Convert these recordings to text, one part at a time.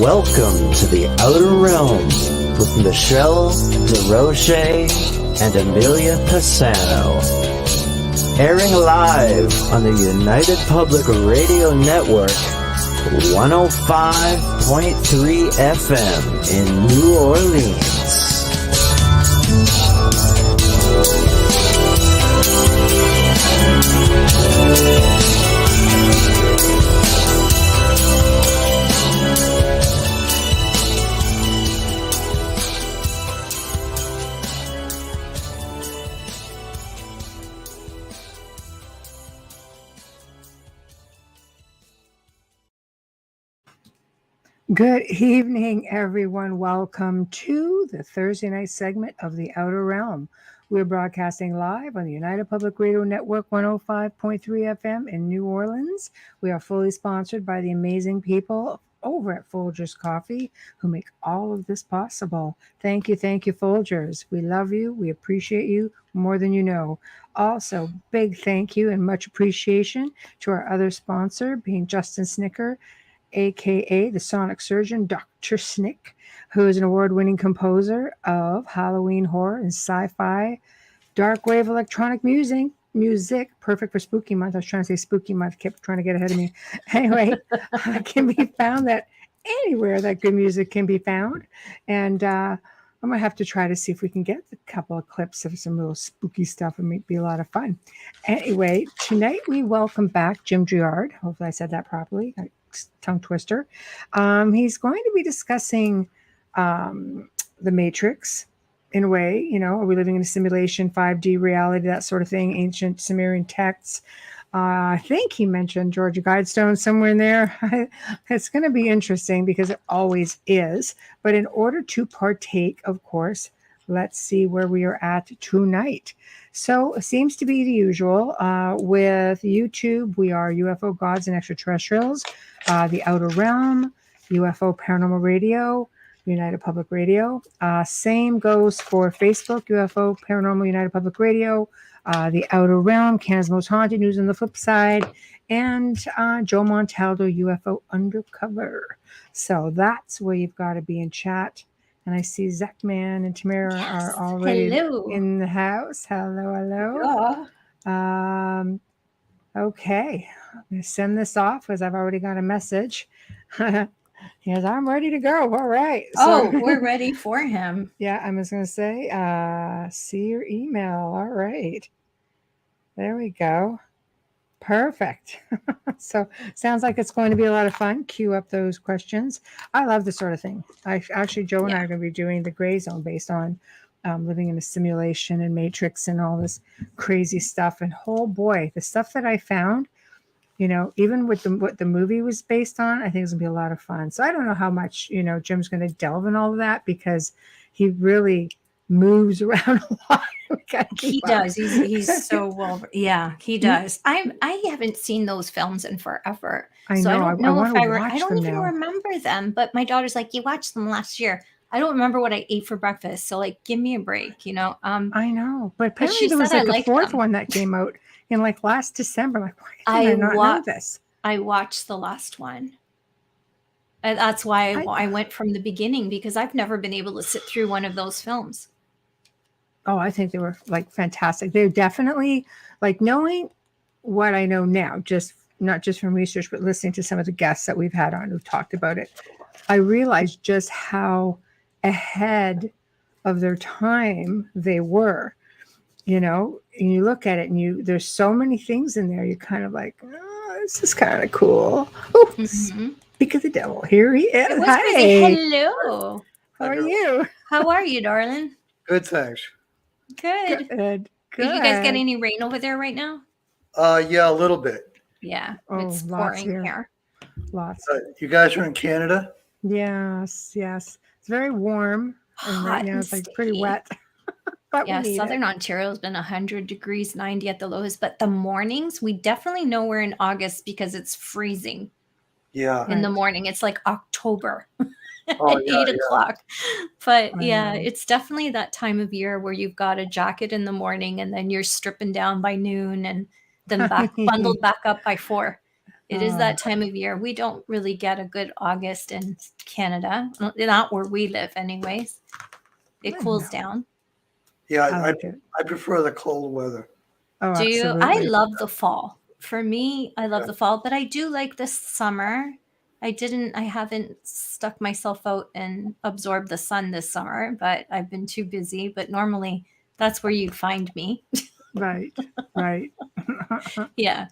Welcome to the Outer Realm with Michelle DeRoche and Amelia Pisano. Airing live on the United Public Radio Network, 105.3 FM in New Orleans. Good evening, everyone. Welcome to the Thursday night segment of The Outer Realm. We're broadcasting live on the United Public Radio Network, 105.3 FM in New Orleans. We are fully sponsored by the amazing people over at Folgers Coffee who make all of this possible. Thank you, Folgers. We love you. We appreciate you more than you know. Also, big thank you and much appreciation to our other sponsor, being Justin Snicker, aka the Sonic Surgeon, Dr. Snick, who is an award-winning composer of Halloween horror and sci-fi dark wave electronic music, perfect for spooky month. I was trying to say spooky month, kept trying to get ahead of me. Anyway, can be found that anywhere that good music can be found. And I'm going to have to try to see if we can get a couple of clips of some little spooky stuff. It might be a lot of fun. Anyway, tonight we welcome back Jim Girouard. Hopefully I said that properly. Tongue twister. He's going to be discussing the Matrix in a way, are we living in a simulation, 5D reality, that sort of thing, ancient Sumerian texts. I think he mentioned Georgia Guidestone somewhere in there. It's going to be interesting because it always is. But in order to partake, of course, let's see where we are at tonight. So it seems to be the usual. With YouTube, we are UFO Gods and Extraterrestrials, The Outer Realm, UFO Paranormal Radio, United Public Radio. Same goes for Facebook, UFO Paranormal United Public Radio, The Outer Realm, Canada's Most Haunted News on the flip side, and Joe Montaldo, UFO Undercover. So that's where you've got to be in chat. And I see Zachman and Tamara are already in the house. Hello. Okay. I'm going to send this off because I've already got a message. Yes, I'm ready to go. All right. So, we're ready for him. Yeah, I'm just going to say, see your email. All right. There we go. Perfect. So sounds like it's going to be a lot of fun. Queue up those questions. I love this sort of thing. Joe and I are going to be doing the Gray Zone based on living in a simulation and Matrix and all this crazy stuff. And oh boy, the stuff that I found, even with what the movie was based on, I think it's going to be a lot of fun. So I don't know how much, Jim's going to delve in all of that because he really moves around a lot. He does. He's so well. Yeah, he does. I haven't seen those films in forever. I don't know if I don't even remember them. But my daughter's like, you watched them last year. I don't remember what I ate for breakfast. So give me a break. I know, but apparently there was a fourth one that came out in last December. Why did I not know this? I watched the last one. And that's why I went from the beginning because I've never been able to sit through one of those films. Oh, I think they were fantastic. They're definitely knowing what I know now, not just from research, but listening to some of the guests that we've had on who've talked about it. I realized just how ahead of their time they were, and you look at it and there's so many things in there. You're kind of like, oh, this is kind of cool. Oh, speak of the devil. Here he is. Hi. Hello. How are you? How are you, darling? Good, thanks. Good. Did you guys get any rain over there right now? Yeah, a little bit. Yeah, it's pouring here. Lots. You guys are in Canada? Yes. It's very warm. And right now it's pretty wet. But yeah, Southern Ontario has been 100 degrees, 90 at the lowest. But the mornings, we definitely know we're in August because it's freezing. Yeah. In the morning. It's like October. At 8 o'clock. But it's definitely that time of year where you've got a jacket in the morning and then you're stripping down by noon and then bundled back up by 4. It is that time of year. We don't really get a good August in Canada, not where we live, anyways. It cools down. Yeah, I prefer the cold weather. Oh, do you? absolutely. I love the fall. For me, I love the fall, but I do like the summer. I haven't stuck myself out and absorbed the sun this summer, but I've been too busy. But normally that's where you'd find me. Right. Yeah.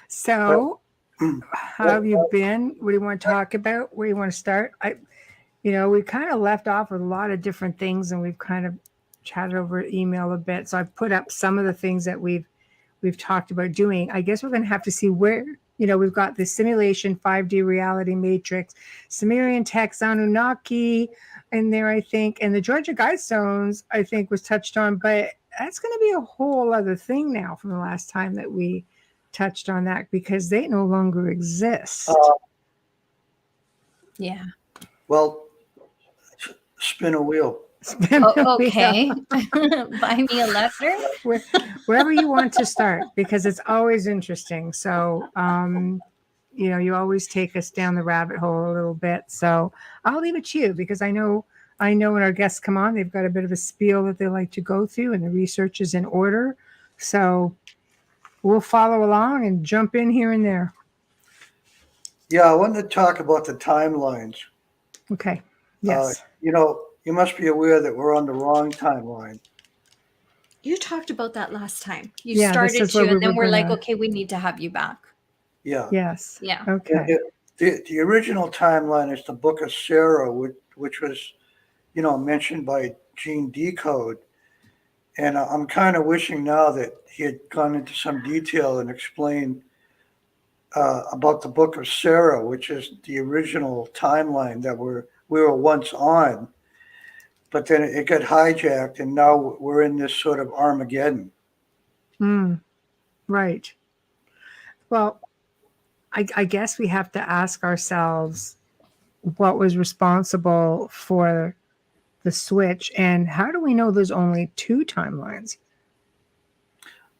So, how have you been? What do you want to talk about? Where do you want to start? We kind of left off with a lot of different things, and we've kind of chatted over email a bit. So I've put up some of the things that we've talked about doing. I guess we're going to have to see where, we've got the simulation 5D reality matrix, Sumerian Texts, Anunnaki in there, I think, and the Georgia Guidestones, I think, was touched on, but that's going to be a whole other thing now from the last time that we touched on that, because they no longer exist. Yeah. Well, spin a wheel. Okay. Buy me a letter. Wherever you want to start, because it's always interesting. So, you always take us down the rabbit hole a little bit. So I'll leave it to you, because I know when our guests come on, they've got a bit of a spiel that they like to go through, and the research is in order. So we'll follow along and jump in here and there. Yeah, I wanted to talk about the timelines. Okay. Yes. You must be aware that we're on the wrong timeline. You talked about that last time. You started to, and then we're like, okay, we need to have you back. Yeah. Yes. Yeah. Okay. The original timeline is the Book of Sarah, which was, mentioned by Decode. And I'm kind of wishing now that he had gone into some detail and explained about the Book of Sarah, which is the original timeline that we were once on. But then it got hijacked, and now we're in this sort of Armageddon. Right. Well, I guess we have to ask ourselves what was responsible for the switch, and how do we know there's only two timelines?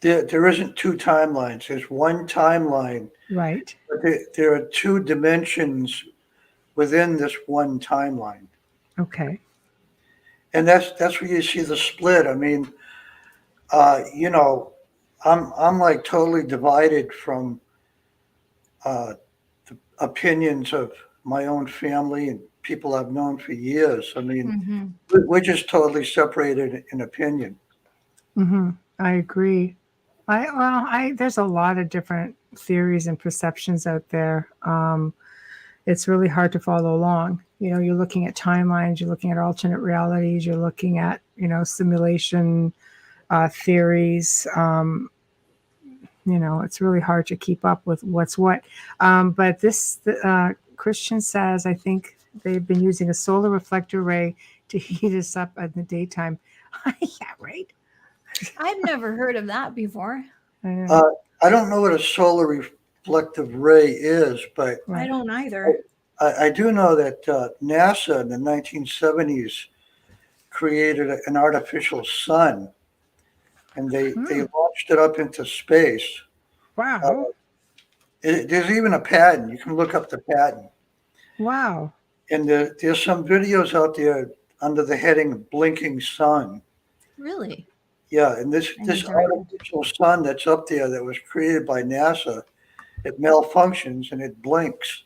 There isn't two timelines. There's one timeline. Right. But there are two dimensions within this one timeline. Okay. And that's where you see the split. I mean, I'm like totally divided from the opinions of my own family and people I've known for years. I mean, we're just totally separated in opinion. I agree. There's a lot of different theories and perceptions out there. It's really hard to follow along. You're looking at timelines, you're looking at alternate realities, you're looking at, simulation theories. It's really hard to keep up with what's what. But this Christian says, I think they've been using a solar reflector ray to heat us up in the daytime. Yeah, right. I've never heard of that before. I know. I don't know what a solar reflective ray is, but I don't either. I do know that NASA in the 1970s created an artificial sun, and they launched it up into space. Wow. There's even a patent. You can look up the patent. Wow. And there's some videos out there under the heading Blinking Sun. Really? Yeah, and this artificial sun that's up there that was created by NASA, it malfunctions and it blinks.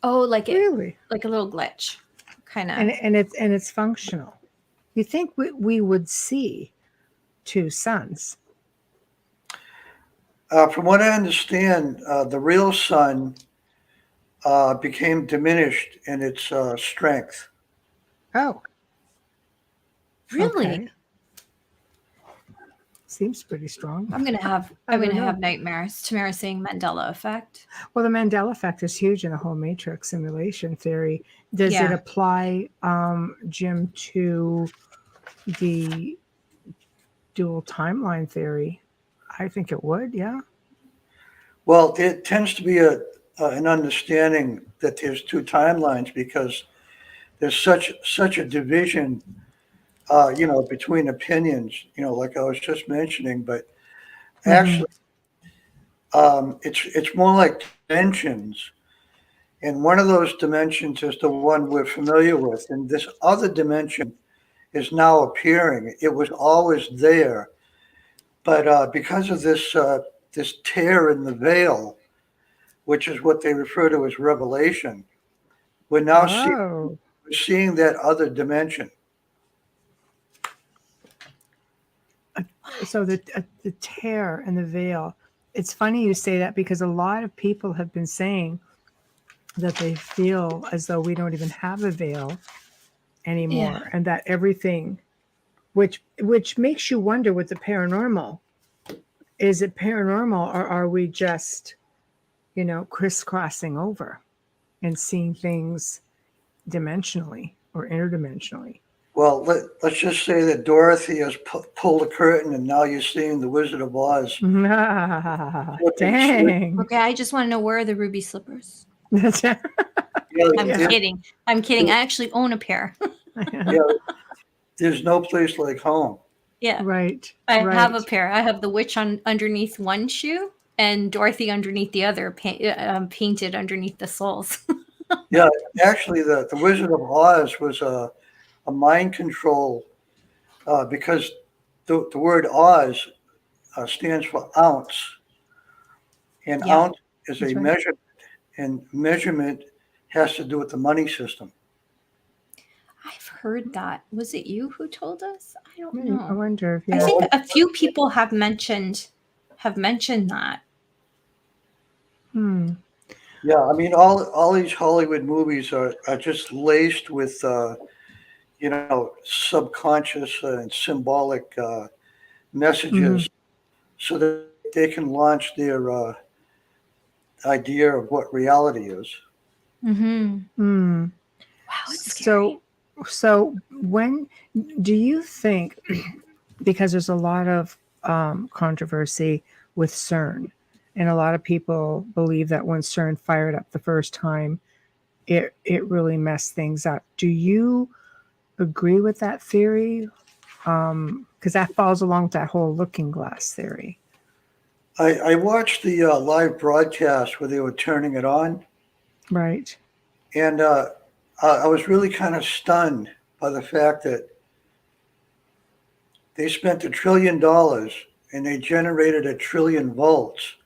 Oh, really? Like a little glitch, kind of. And it's functional. You think we would see two suns? From what I understand, the real sun became diminished in its strength. Oh, really? Okay. Seems pretty strong. I'm gonna have nightmares. Tamara saying Mandela effect. Well, the Mandela effect is huge in the whole matrix simulation theory. Does it apply, Jim, to the dual timeline theory? I think it would. Yeah. Well, it tends to be an understanding that there's two timelines because there's such a division. Between opinions, like I was just mentioning, but actually, It's more like dimensions. And one of those dimensions is the one we're familiar with. And this other dimension is now appearing. It was always there. But because of this tear in the veil, which is what they refer to as revelation, we're now seeing that other dimension. So the tear in the veil. It's funny you say that because a lot of people have been saying that they feel as though we don't even have a veil anymore, and that everything, which makes you wonder with the paranormal, is it paranormal or are we just, crisscrossing over and seeing things dimensionally or interdimensionally? Well, let's just say that Dorothy has pulled a curtain, and now you're seeing the Wizard of Oz. Dang. Okay, I just want to know, where are the ruby slippers? I'm kidding. I'm kidding. I actually own a pair. Yeah, there's no place like home. Yeah. Right. I have a pair. I have the witch underneath one shoe and Dorothy underneath the other, painted underneath the soles. Yeah, actually, the Wizard of Oz was a mind control, because the word Oz stands for ounce, and ounce is a measurement, and measurement has to do with the money system. I've heard that. Was it you who told us? I don't know. I wonder. I think a few people have mentioned that. Yeah, I mean, all these Hollywood movies are just laced with subconscious and symbolic messages, so that they can launch their idea of what reality is. Wow, it's scary. So when do you think, because there's a lot of controversy with CERN, and a lot of people believe that when CERN fired up the first time, it really messed things up. Do you agree with that theory? Because that falls along with that whole looking glass theory. I watched the live broadcast where they were turning it on. Right. And I was really kind of stunned by the fact that they spent $1 trillion and they generated 1 trillion volts.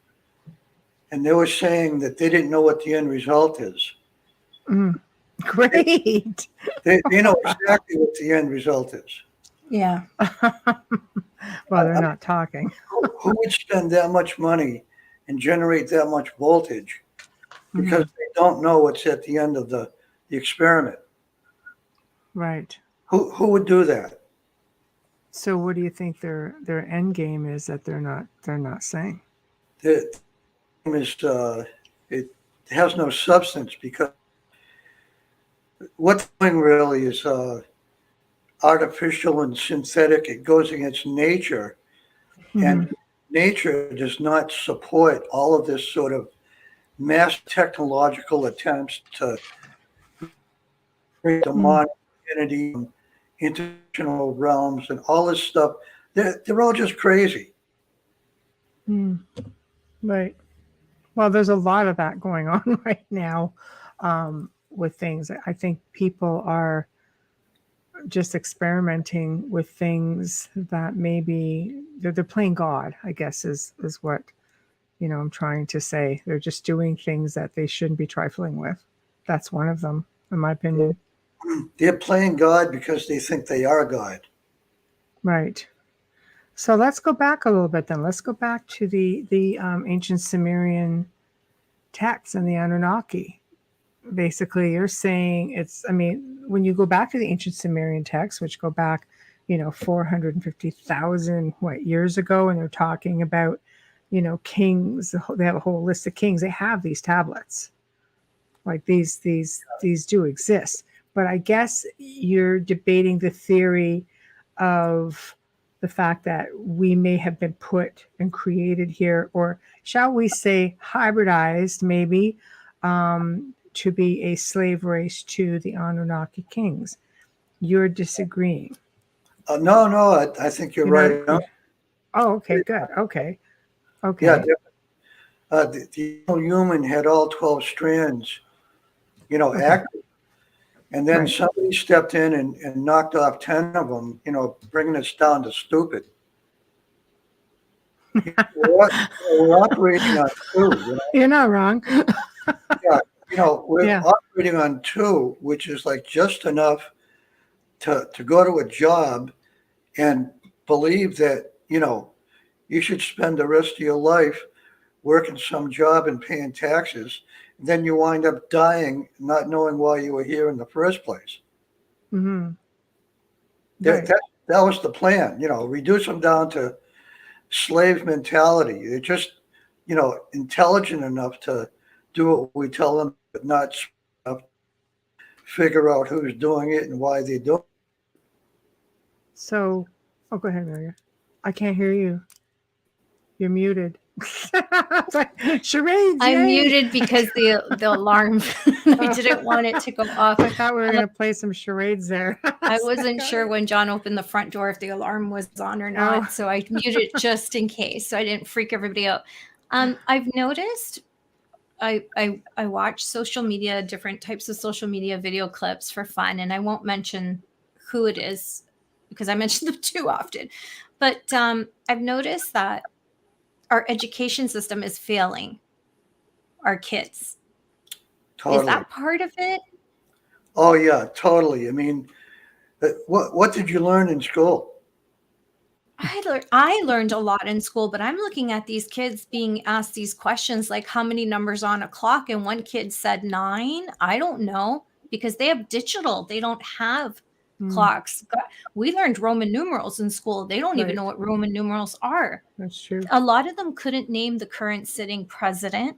And they were saying that they didn't know what the end result is. Great. They know exactly what the end result is. Yeah. Well, they're not talking. Who would spend that much money and generate that much voltage because they don't know what's at the end of the experiment? Right. Who would do that? So what do you think their end game is that they're not saying? It has no substance, because what's doing really is artificial and synthetic. It goes against nature, and nature does not support all of this sort of mass technological attempts to bring demonic entity, international realms, and all this stuff. They're all just crazy. Right. Well, there's a lot of that going on right now with things. I think people are just experimenting with things that maybe they're playing God, I guess is what I'm trying to say. They're just doing things that they shouldn't be trifling with. That's one of them, in my opinion. They're playing God because they think they are God. Right. So let's go back a little bit then. Let's go back to the ancient Sumerian texts and the Anunnaki. Basically, you're saying when you go back to the ancient Sumerian texts, which go back, 450,000 years ago, and they're talking about, kings. They have a whole list of kings. They have these tablets. Like these do exist. But I guess you're debating the theory of the fact that we may have been put and created here, or shall we say hybridized maybe, to be a slave race to the Anunnaki kings. You're disagreeing. No, I think you're right. Oh, okay, good. Okay. Yeah, the human had all 12 strands, active. And then somebody stepped in and knocked off 10 of them, bringing us down to stupid. We're operating on two. You're not wrong. Yeah, we're operating on two, which is like just enough to go to a job and believe that, you should spend the rest of your life working some job and paying taxes. And then you wind up dying, not knowing why you were here in the first place. Mm-hmm. That was the plan, reduce them down to slave mentality. They're just, intelligent enough to do what we tell them, but not enough to figure out who's doing it and why they do it. So, go ahead, Maria. I can't hear you. You're muted. Charades. I'm muted because the alarm. I didn't want it to go off. I thought we were going to play some charades there. I wasn't sure when John opened the front door if the alarm was on or not, so I muted just in case, so I didn't freak everybody out. I've noticed. I watch social media, different types of social media video clips for fun, and I won't mention who it is because I mention them too often. But I've noticed that our education system is failing our kids. Totally. Is that part of it? Oh, yeah, totally. I mean, what did you learn in school? I learned a lot in school, but I'm looking at these kids being asked these questions like how many numbers on a clock, and one kid said 9. I don't know, because they have digital. They don't have clocks. We learned Roman numerals in school. They don't even know what Roman numerals are. That's true. A lot of them couldn't name the current sitting president.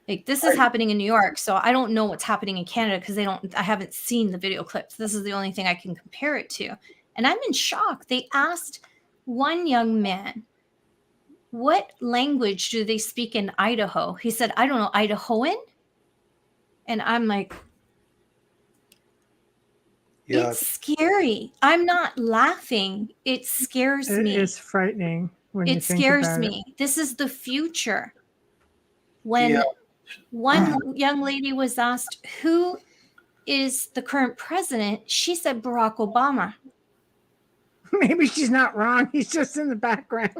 Like, this is happening in New York, so I don't know what's happening in Canada because I haven't seen the video clips. This is the only thing I can compare it to. And I'm in shock. They asked one young man, what language do they speak in Idaho? He said, I don't know, Idahoan? And I'm like, yeah. It's scary. I'm not laughing. It scares me. It is frightening when you think scares about me. This is the future. When one young lady was asked, who is the current president? She said Barack Obama. Maybe she's not wrong. He's just in the background.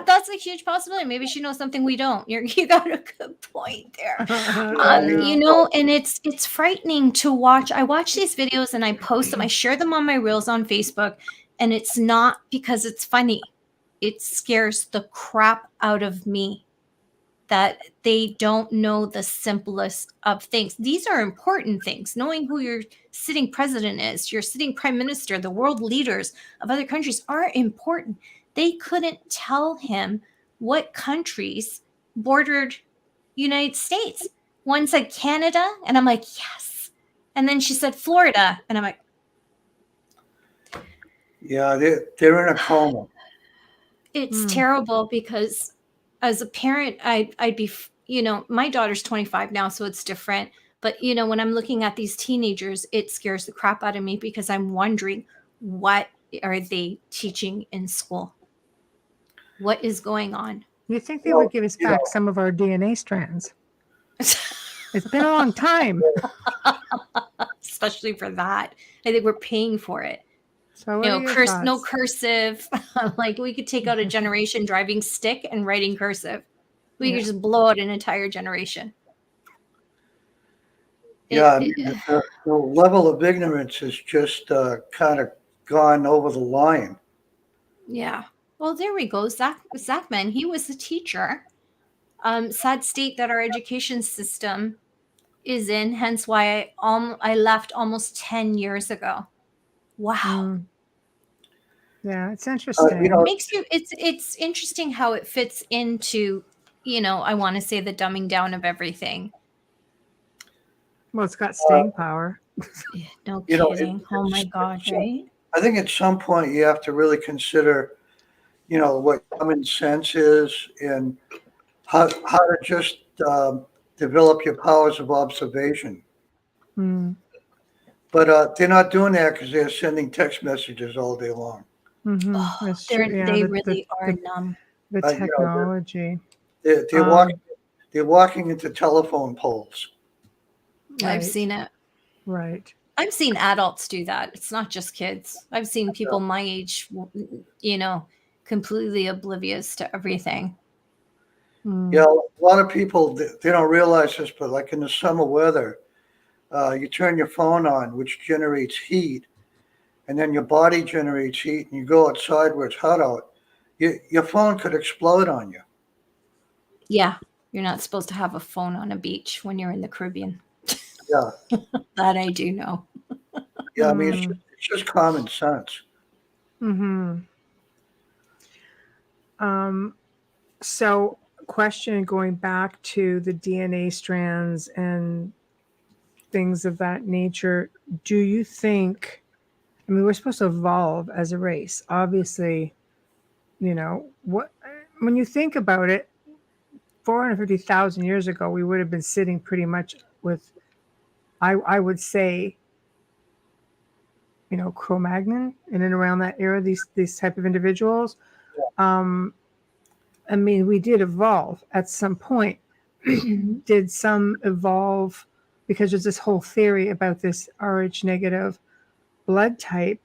That's a huge possibility. Maybe she knows something we don't. You got a good point there. And it's frightening to watch. I watch these videos and I post them. I share them on my reels on Facebook, and it's not because it's funny. It scares the crap out of me that they don't know the simplest of things. These are important things. Knowing who your sitting president is, your sitting prime minister, the world leaders of other countries are important. They couldn't tell him what countries bordered United States. One said Canada, and I'm like, yes. And then she said Florida, and I'm like, yeah, they're in a coma. It's terrible because as a parent, I'd be, my daughter's 25 now, so it's different. But, when I'm looking at these teenagers, it scares the crap out of me because I'm wondering, what are they teaching in school? What is going on? You think they would give us back some of our DNA strands? It's been a long time. Especially for that. I think we're paying for it. So no cursive. Like, we could take out a generation driving stick and writing cursive. We could just blow out an entire generation. The level of ignorance has just kind of gone over the line. Yeah. Well, there we go. Zachman, he was a teacher. Sad state that our education system is in. Hence why I left almost 10 years ago. Wow. Yeah, it's interesting. It's interesting how it fits into, I want to say the dumbing down of everything. Well, it's got staying power. No kidding. Oh my God, right? I think at some point you have to really consider, what common sense is and how to just develop your powers of observation. But they're not doing that because they're sending text messages all day long. Mm-hmm. They really are numb. The technology. They're walking into telephone poles. Right. I've seen it. Right. I've seen adults do that. It's not just kids. I've seen people my age, completely oblivious to everything. Yeah, a lot of people, they don't realize this, but like in the summer weather, you turn your phone on, which generates heat, and then your body generates heat, and you go outside where it's hot out, your phone could explode on you. Yeah, you're not supposed to have a phone on a beach when you're in the Caribbean. Yeah. That I do know. Yeah, I mean, it's just common sense. Mm-hmm. So, question going back to the DNA strands and things of that nature, do you think, I mean, we're supposed to evolve as a race. Obviously, when you think about it, 450,000 years ago, we would have been sitting pretty much with, I would say, Cro-Magnon in and around that era, these type of individuals. I mean, we did evolve at some point. Did some evolve because there's this whole theory about this Rh negative blood type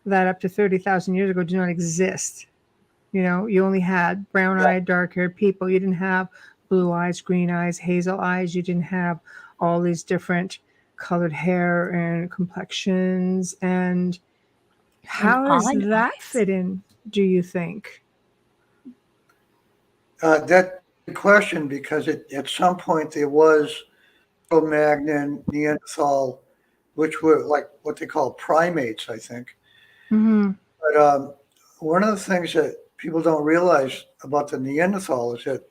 that up to 30,000 years ago did not exist. You only had brown-eyed, dark-haired people. You didn't have blue eyes, green eyes, hazel eyes. You didn't have all these different colored hair and complexions. And how does that fit in, do you think? That's a good question, because at some point there was Cro-Magnon, Neanderthal, which were like what they call primates, I think. Mm-hmm. But one of the things that people don't realize about the Neanderthal is that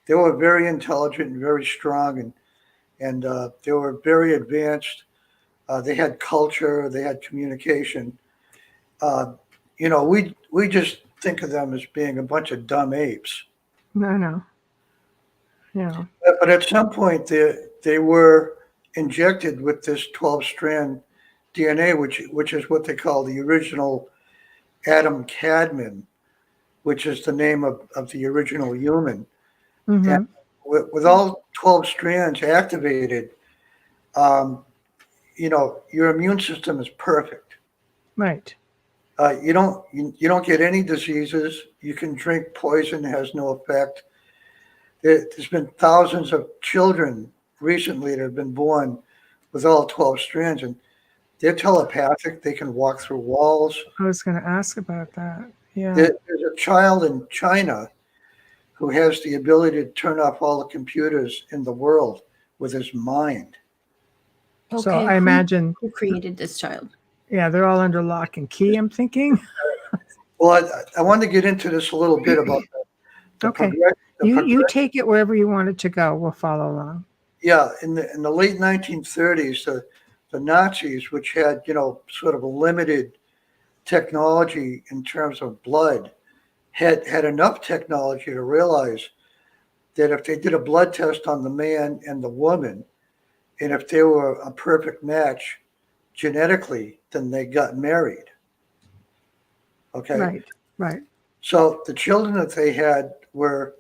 they were very intelligent and very strong, and they were very advanced. They had culture, they had communication. We just think of them as being a bunch of dumb apes. No. Yeah. But at some point, they were injected with this 12-strand DNA, which is what they call the original Adam Cadman, which is the name of the original human. Mm-hmm. And with all 12 strands activated, your immune system is perfect. Right. You don't get any diseases. You can drink poison; it has no effect. There's been thousands of children recently that have been born with all 12 strands, and they're telepathic. They can walk through walls. I was going to ask about that. Yeah. There's a child in China who has the ability to turn off all the computers in the world with his mind. Okay, so I imagine who created this child? Yeah, they're all under lock and key, I'm thinking. Well, I wanted to get into this a little bit about that. Okay. You take it wherever you want it to go. We'll follow along. Yeah, in the late 1930s, the Nazis, which had sort of a limited technology in terms of blood, had enough technology to realize that if they did a blood test on the man and the woman, and if they were a perfect match genetically, then they got married. Okay? Right. So the children that they had were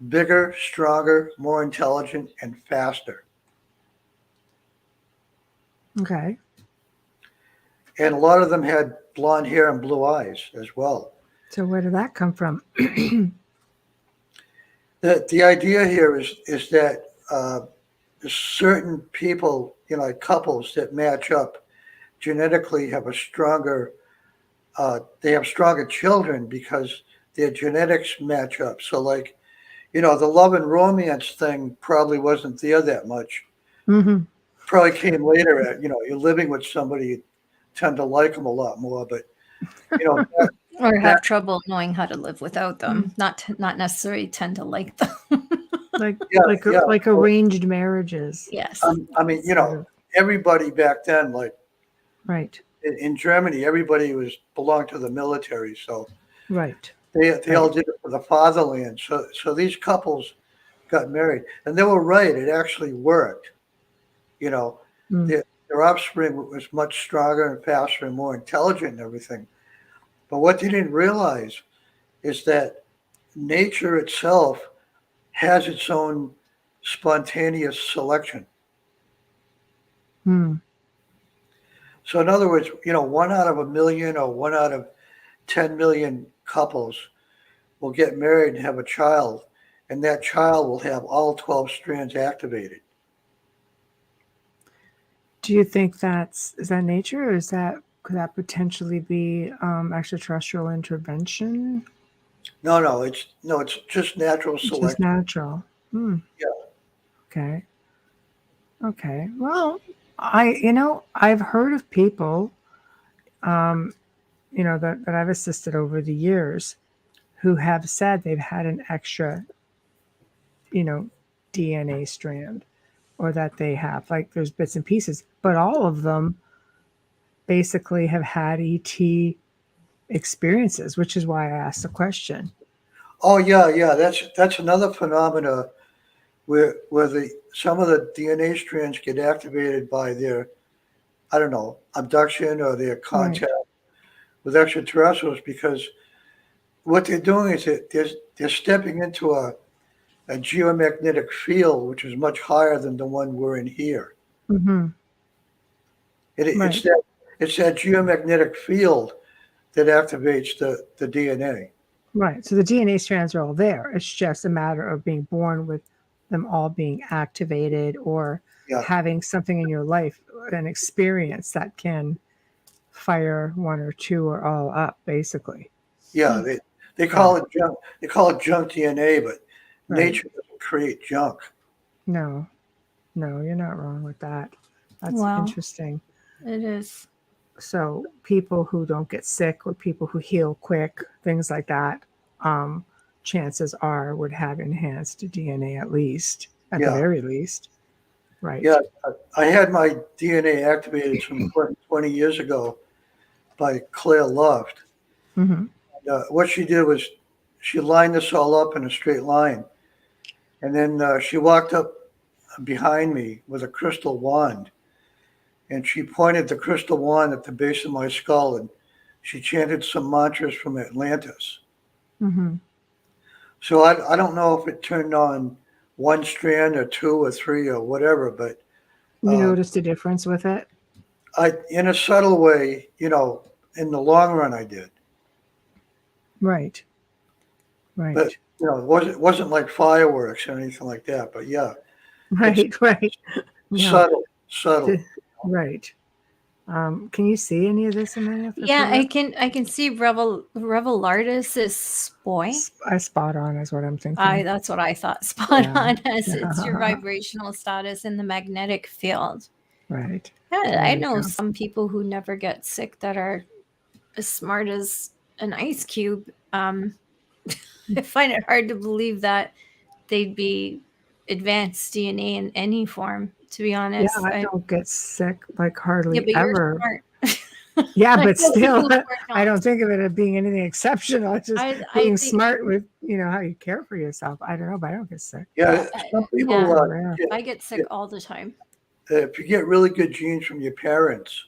bigger, stronger, more intelligent, and faster. Okay. And a lot of them had blonde hair and blue eyes as well. So where did that come from? The idea here is that certain people, couples that match up genetically have stronger children because their genetics match up. So like, the love and romance thing probably wasn't there that much. Mm-hmm. Probably came later. You're living with somebody, you tend to like them a lot more, but or have trouble knowing how to live without them. Mm-hmm. Not necessarily tend to like them. like arranged marriages. Yes. I mean, everybody back then, like, right. In Germany, everybody belonged to the military, so right. They all did it for the fatherland. So these couples got married, and they were right. It actually worked. Their offspring was much stronger and faster and more intelligent and everything. But what they didn't realize is that nature itself has its own spontaneous selection. Hmm. So in other words, 1 out of 1 million or 1 out of 10 million couples will get married and have a child, and that child will have all 12 strands activated. Do you think is that nature, or could that potentially be extraterrestrial intervention? No, it's just natural It's just selection. natural. Hmm. Yeah. Okay. Okay. Well, I've heard of people, that I've assisted over the years who have said they've had an extra, you know, DNA strand, or that they have, like, there's bits and pieces, but all of them basically have had ET experiences, which is why I asked the question. Oh yeah. That's another phenomena where some of the DNA strands get activated by their, I don't know, abduction or their Right. contact with extraterrestrials, because what they're doing is that they're stepping into a geomagnetic field which is much higher than the one we're in here. Mm-hmm. It's Right. that geomagnetic field that activates the DNA. Right. So the DNA strands are all there. It's just a matter of being born with them all being activated, or Yeah, having something in your life, an experience that can fire one or two or all up, basically. yeah. They call it junk. They call it junk DNA, but Right. nature doesn't create junk. No, no, you're not wrong with that. That's Wow, interesting. it is. So people who don't get sick, or people who heal quick, things like that, um, chances are would have enhanced DNA, at the Yeah, very least. yeah. Right. I had my DNA activated some 20 years ago by Claire Loft. Mm-hmm. What she did was she lined us all up in a straight line, and then she walked up behind me with a crystal wand, and she pointed the crystal wand at the base of my skull, and she chanted some mantras from Atlantis. Mm-hmm. So I don't know if it turned on one strand or two or three or whatever, but You uh, noticed a difference with it? in a subtle way, in the long run, I did. Right. But Right. it wasn't like fireworks or anything like that. But yeah, it's Right. Right. No. subtle. Right. Can you see any of this, Amelia, for Yeah, real? I can see Revelardus is boy. I spot on is what I'm thinking. That's what I thought. Spot Yeah. on, as it's your vibrational status in the magnetic field. Right. Yeah, There I you know go. some people who never get sick that are as smart as an ice cube. I find it hard to believe that they'd be advanced DNA in any form, to be Yeah, honest. I don't get sick, like, Yeah, hardly but you're ever. smart. Yeah, I but know still, people who are I not. don't think of it as being anything exceptional. It's just I being think, smart with, how you care for yourself. I don't know, but I don't get sick. Yeah, some yeah, people. Rare. I get sick all the time. If you get really good genes from your parents,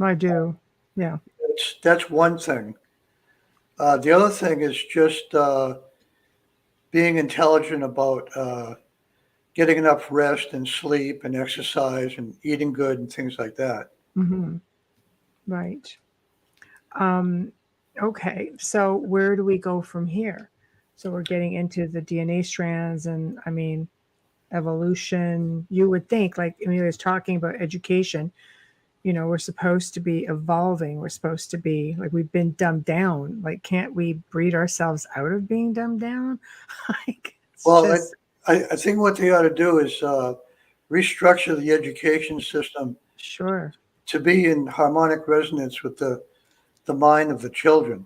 I do. Yeah. that's one thing. The other thing is just being intelligent about getting enough rest and sleep and exercise and eating good and things like that. Mm-hmm. Right. Um, okay. So where do we go from here? So we're getting into the DNA strands, and I mean, evolution. You would think, like Amelia was talking about education, we're supposed to be evolving. We're supposed to be, like, we've been dumbed down. Like, can't we breed ourselves out of being dumbed down? Like, it's Well, just, I think what they ought to do is restructure the education system sure. to be in harmonic resonance with the mind of the children.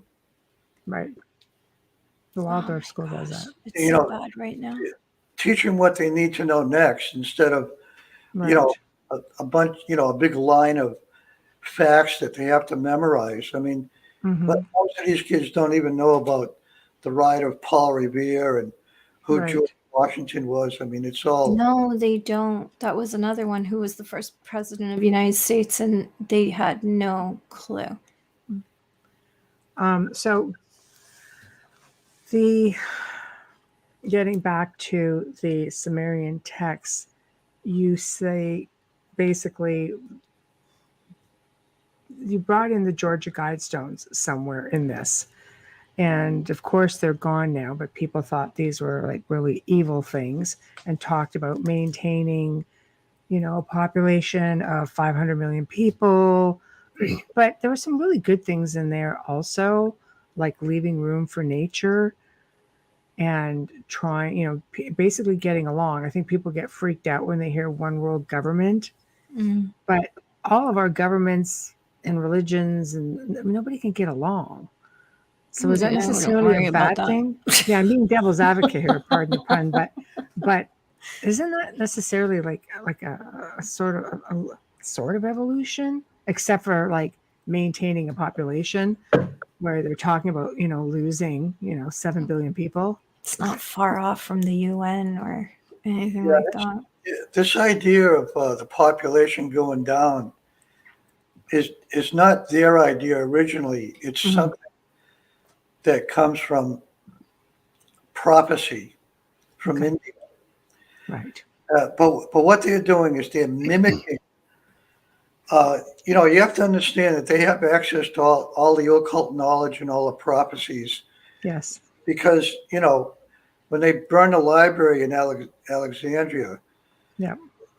Right. The Oh my Waldorf school does gosh, that. it's You so know, bad right now. teach them what they need to know next instead of, you Right. know, a bunch, a big line of facts that they have to memorize. I mean, but Mm-hmm. most of these kids don't even know about the ride of Paul Revere and who George Right. Washington was. I mean, it's all. No, they don't. That was another one who was the first president of the United States, and they had no clue. So Getting back to the Sumerian texts, you say basically you brought in the Georgia Guidestones somewhere in this. And of course, they're gone now, but people thought these were like really evil things and talked about maintaining, a population of 500 million people. But there were some really good things in there also, like leaving room for nature and trying, basically getting along. I think people get freaked out when they hear one world government, but all of our governments and religions and nobody can get along. So is that necessarily a bad thing? Yeah, I'm being devil's advocate here, pardon the pun, but isn't that necessarily like a sort of evolution, except for like maintaining a population where they're talking about, losing, 7 billion people? It's not far off from the UN or anything like that. This idea of the population going down is not their idea originally. It's something that comes from prophecy from India. Right. But what they're doing is they're mimicking. You have to understand that they have access to all the occult knowledge and all the prophecies. Yes. Because, when they burned the library in Alexandria,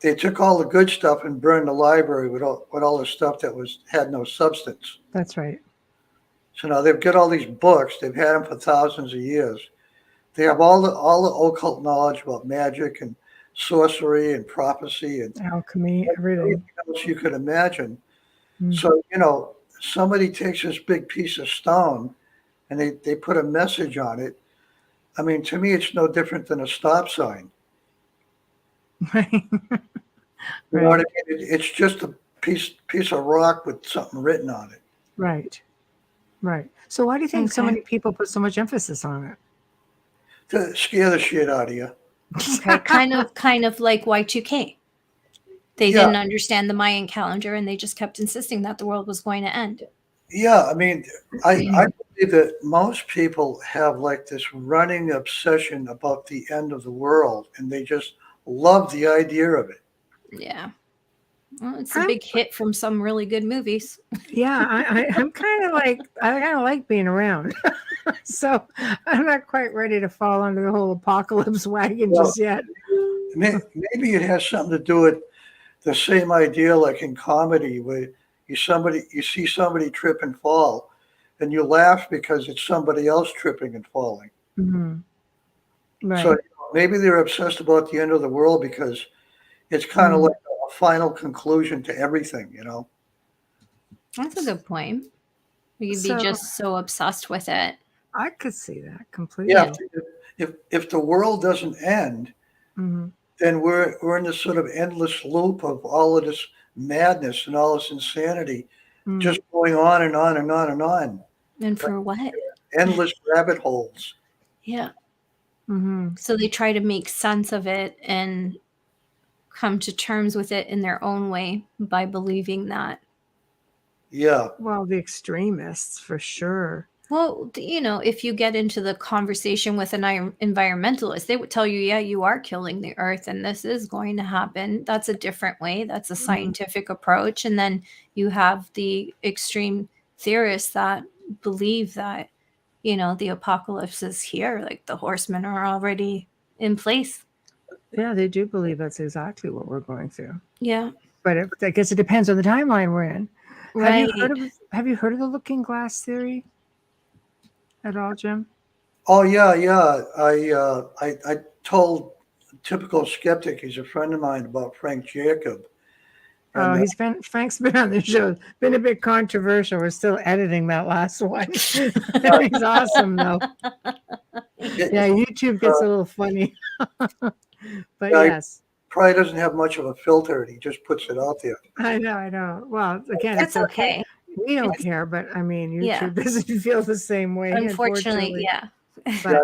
they took all the good stuff and burned the library with all the stuff that had no substance. That's right. So now they've got all these books. They've had them for thousands of years. They have all the occult knowledge about magic and sorcery and prophecy and alchemy, everything else you could imagine. So, somebody takes this big piece of stone and they put a message on it. I mean, to me, it's no different than a stop sign. Right. You know what I mean? It's just a piece of rock with something written on it. Right. Right. So why do you think so many people put so much emphasis on it? To scare the shit out of you. Okay. kind of like Y2K. They didn't understand the Mayan calendar and they just kept insisting that the world was going to end. Yeah, I mean, I believe that most people have like this running obsession about the end of the world, and they just love the idea of it. Yeah. Well, it's a big hit from some really good movies. Yeah, I'm kind of like being around. So I'm not quite ready to fall under the whole apocalypse wagon just yet. Maybe it has something to do with the same idea like in comedy where you see somebody trip and fall and you laugh because it's somebody else tripping and falling. Right. So maybe they're obsessed about the end of the world because it's kind of like a final conclusion to everything, That's a good point. You'd be just so obsessed with it. I could see that completely. Yeah. If the world doesn't end, then we're in this sort of endless loop of all of this madness and all this insanity, just going on and on and on and on. And for what? Endless rabbit holes. Yeah. So they try to make sense of it and come to terms with it in their own way by believing that. Yeah. Well, the extremists, for sure. Well, if you get into the conversation with an environmentalist, they would tell you, yeah, you are killing the earth and this is going to happen. That's a different way. That's a scientific approach. And then you have the extreme theorists that believe that, the apocalypse is here. Like the horsemen are already in place. Yeah, they do believe that's exactly what we're going through. Yeah. But I guess it depends on the timeline we're in. Right. Have you heard of the looking glass theory at all, Jim? Oh yeah. I told a typical skeptic, he's a friend of mine, about Frank Jacob. And, Frank's been on the show. Been a bit controversial. We're still editing that last one. He's awesome though. Yeah, YouTube gets a little funny. But yes. Probably doesn't have much of a filter and he just puts it out there. I know. Well, again, it's okay. We don't care, but I mean, YouTube doesn't feel the same way. Unfortunately, yeah. But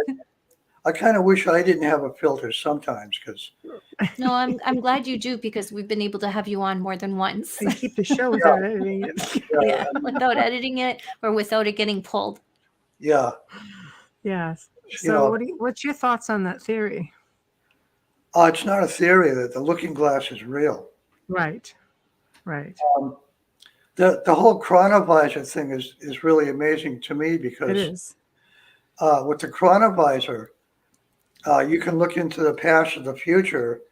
I kind of wish I didn't have a filter sometimes because. No, I'm glad you do because we've been able to have you on more than once. You keep the show without editing it. Yeah, without editing it or without it getting pulled. Yeah. Yes. So what's your thoughts on that theory? It's not a theory that the looking glass is real. Right. The whole chronovisor thing is really amazing to me because it is. With the chronovisor, you can look into the past or the future,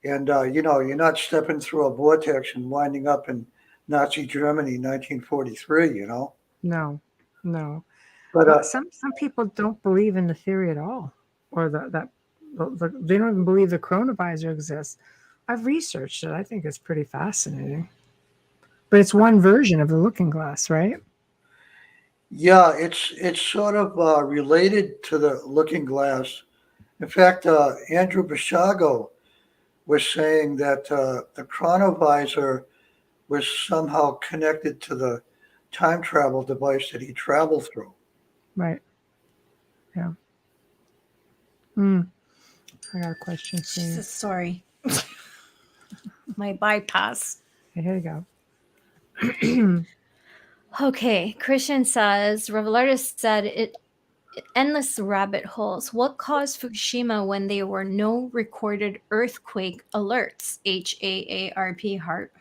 and you're not stepping through a vortex and winding up in Nazi Germany, 1943. No. But some people don't believe in the theory at all, or they don't even believe the chronovisor exists. I've researched it. I think it's pretty fascinating. But it's one version of the looking glass, right? yeah, it's sort of related to the looking glass. In fact, Andrew Basiago was saying that the chronovisor was somehow connected to the time travel device that he traveled through. Right. Yeah. I got a question for you. Sorry. My bypass. Here you go. Okay. Christian says, Revelartis said it endless rabbit holes. What caused Fukushima when there were no recorded earthquake alerts? HAARP, heart.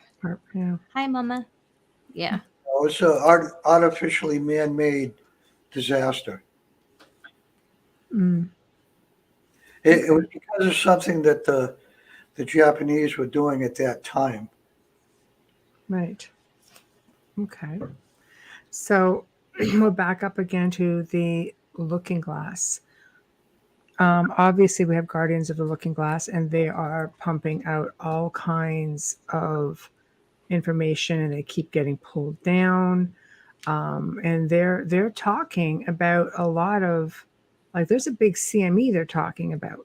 Yeah. Hi, Mama. Yeah. It's an artificially man-made disaster. It was because of something that the Japanese were doing at that time. Right. Okay. So we'll back up again to the looking glass. Obviously, we have Guardians of the Looking Glass, and they are pumping out all kinds of information, and they keep getting pulled down. And they're talking about a lot of, like, there's a big CME they're talking about,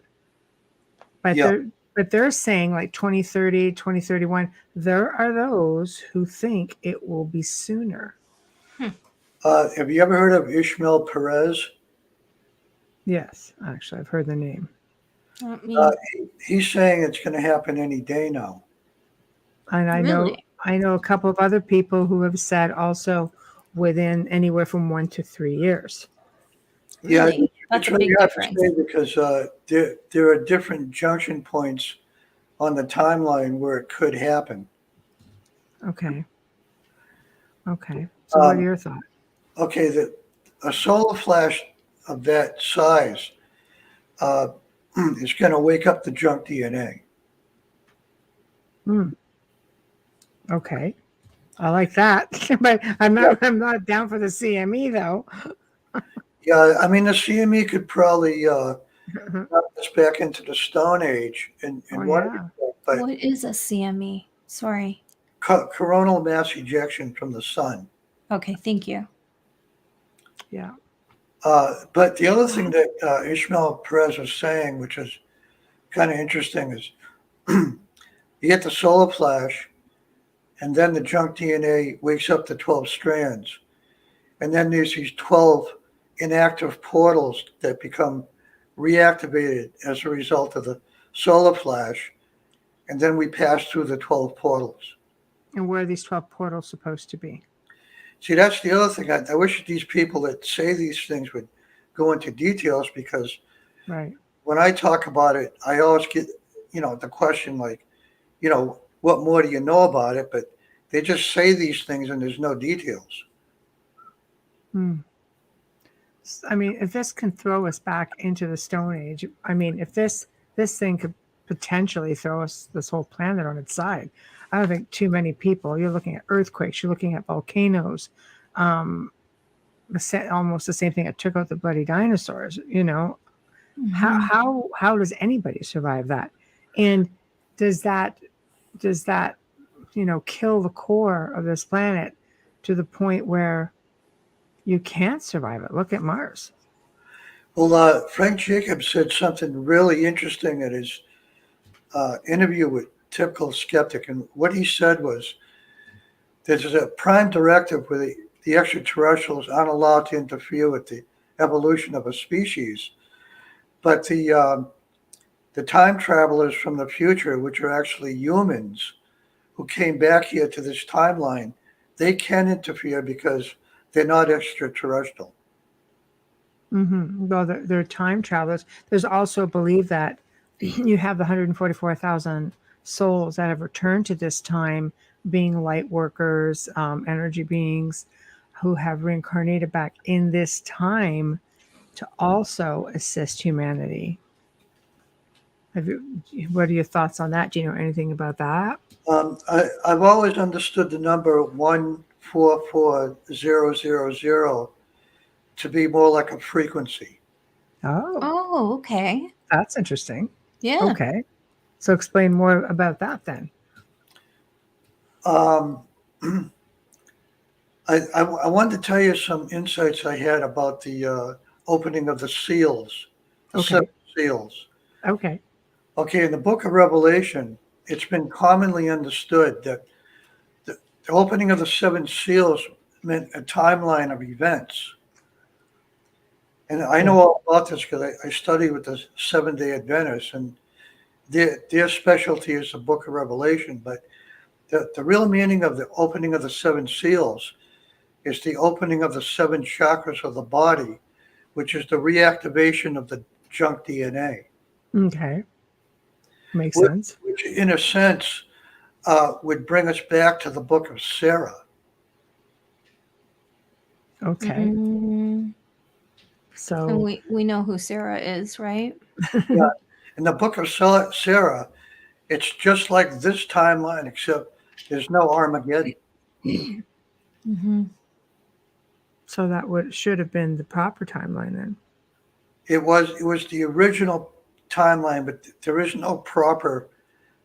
but they're saying like 2030, 2031. There are those who think it will be sooner. Have you ever heard of Ishmael Perez? Yes, actually, I've heard the name. He's saying it's going to happen any day now. And I know a couple of other people who have said also within anywhere from 1 to 3 years. Really? Yeah, that's a big difference. Because there are different junction points on the timeline where it could happen. Okay. So what are your thoughts? Okay, a solar flash of that size is going to wake up the junk DNA. Okay, I like that, but I'm not down for the CME though. Yeah, I mean the CME could probably knock us back into the Stone Age and but what is a CME? Sorry. Coronal mass ejection from the sun. Okay, thank you. Yeah. But the other thing that Ishmael Perez was saying, which is kind of interesting, is you get the solar flash, and then the junk DNA wakes up to 12 strands. And then there's these 12 inactive portals that become reactivated as a result of the solar flash. And then we pass through the 12 portals. And where are these 12 portals supposed to be? See, that's the other thing. I wish these people that say these things would go into details, because when I talk about it, I always get, the question like, what more do you know about it? But they just say these things and there's no details. I mean, if this can throw us back into the Stone Age, I mean, if this thing could potentially throw us, this whole planet, on its side, I don't think too many people. You're looking at earthquakes. You're looking at volcanoes. Almost the same thing that took out the bloody dinosaurs. How does anybody survive that? And does that kill the core of this planet to the point where you can't survive it? Look at Mars. Well, Frank Jacobs said something really interesting at his interview with Typical Skeptic, and what he said was there's a prime directive where the extraterrestrials aren't allowed to interfere with the evolution of a species, but the time travelers from the future, which are actually humans who came back here to this timeline, they can interfere because they're not extraterrestrial. Well, they're time travelers. There's also believed that you have the 144,000 souls that have returned to this time, being light workers, energy beings who have reincarnated back in this time to also assist humanity. What are your thoughts on that? Do you know anything about that? I've always understood the number 144000 to be more like a frequency. Oh, okay. That's interesting. Yeah. Okay. So explain more about that then. I wanted to tell you some insights I had about the opening of the seals, the seven seals. Okay. Okay, in the book of Revelation, it's been commonly understood that the opening of the seven seals meant a timeline of events. And I know all about this because I study with the Seventh-day Adventists, and their specialty is the book of Revelation. But the real meaning of the opening of the seven seals is the opening of the seven chakras of the body, which is the reactivation of the junk DNA. Okay. Makes sense. Which, in a sense, would bring us back to the book of Sarah. Okay. So and we know who Sarah is, right? Yeah. In the book of Sarah, it's just like this timeline, except there's no Armageddon. So that should have been the proper timeline then. It was the original timeline, but there is no proper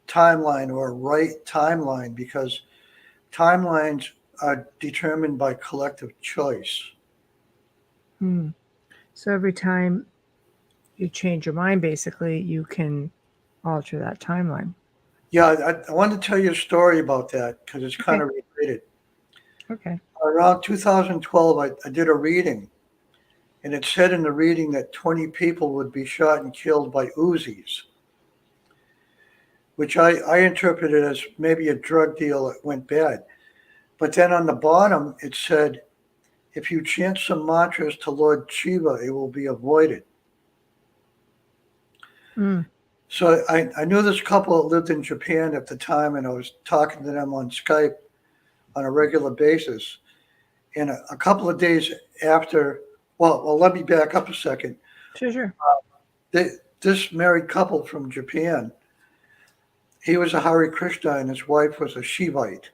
timeline or right timeline because timelines are determined by collective choice. So every time you change your mind, basically, you can alter that timeline. Yeah, I want to tell you a story about that because it's kind of related. Okay. Around 2012, I did a reading, and it said in the reading that 20 people would be shot and killed by Uzis, which I interpreted as maybe a drug deal that went bad. But then on the bottom, it said, if you chant some mantras to Lord Shiva, it will be avoided. So I knew this couple that lived in Japan at the time, and I was talking to them on Skype on a regular basis. And a couple of days after, well, let me back up a second. Sure. This married couple from Japan, he was a Hare Krishna and his wife was a Shivite.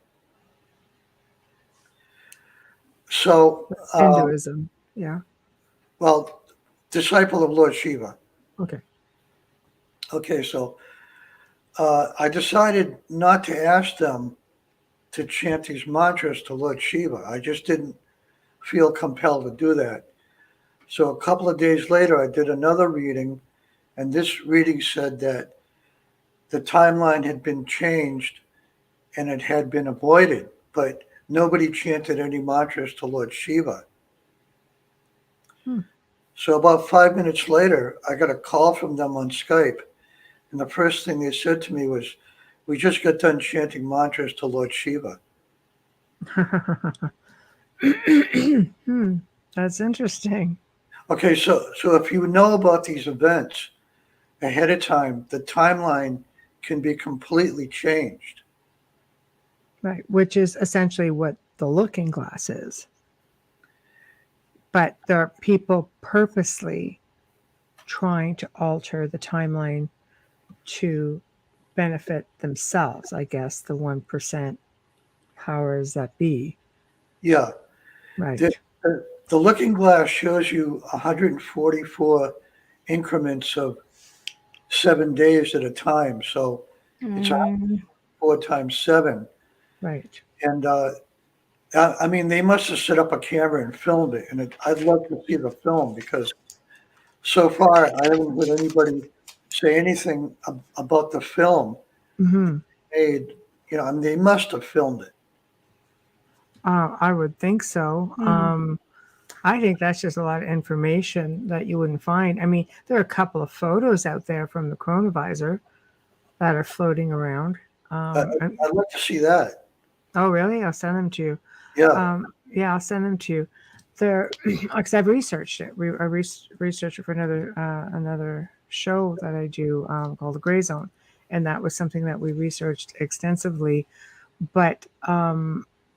So Hinduism, yeah. Well, disciple of Lord Shiva. Okay, so I decided not to ask them to chant these mantras to Lord Shiva. I just didn't feel compelled to do that. So a couple of days later, I did another reading, and this reading said that the timeline had been changed and it had been avoided, but nobody chanted any mantras to Lord Shiva. So about 5 minutes later, I got a call from them on Skype, and the first thing they said to me was, we just got done chanting mantras to Lord Shiva. That's interesting. Okay, so if you know about these events ahead of time, the timeline can be completely changed. Right, which is essentially what the looking glass is. But there are people purposely trying to alter the timeline to benefit themselves, I guess, the 1% powers that be. Yeah. Right. The looking glass shows you 144 increments of 7 days at a time. So it's 4 times 7. Right. And I mean, they must have set up a camera and filmed it. And I'd love to see the film because so far I haven't heard anybody say anything about the film made. You know, I mean, they must have filmed it. I would think so. I think that's just a lot of information that you wouldn't find. I mean, there are a couple of photos out there from the chronovisor that are floating around. I'd like to see that. Oh, really? I'll send them to you. Yeah. Yeah, I'll send them to you. there, because I've researched it. I researched it for another show that I do called The Gray Zone, and that was something that we researched extensively. But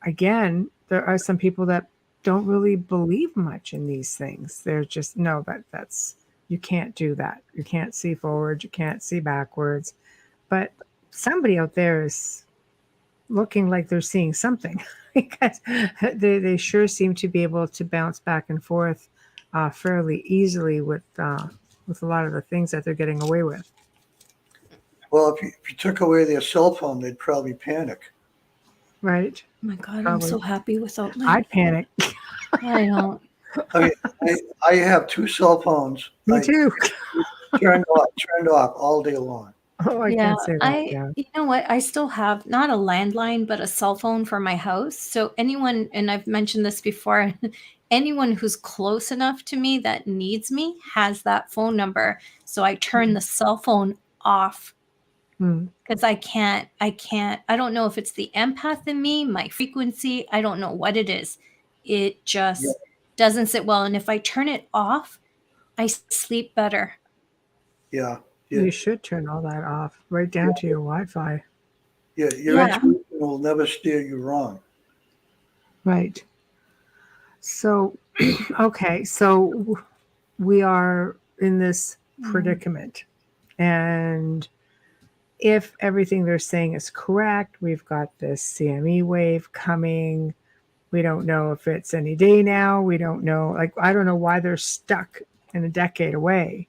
again, there are some people that don't really believe much in these things. They're just no, that's you can't do that. You can't see forward. You can't see backwards. But somebody out there is looking like they're seeing something because they sure seem to be able to bounce back and forth fairly easily with a lot of the things that they're getting away with. Well, if you took away their cell phone, they'd probably panic. Right. Oh my God, Probably. I'm so happy without my. I'd panic. I don't. I mean, I have 2 cell phones. Me too. Turned off all day long. Oh, I can't say that. Yeah. You know what? I still have not a landline, but a cell phone for my house. So anyone, and I've mentioned this before, anyone who's close enough to me that needs me has that phone number. So I turn the cell phone off because I don't know if it's the empath in me, my frequency. I don't know what it is. It just doesn't sit well. And if I turn it off, I sleep better. Yeah. You should turn all that off, right down to your Wi-Fi. Yeah, your intuition will never steer you wrong. Right. So, okay, so we are in this predicament. And if everything they're saying is correct, we've got this CME wave coming. We don't know if it's any day now. We don't know. I don't know why they're stuck in a decade away.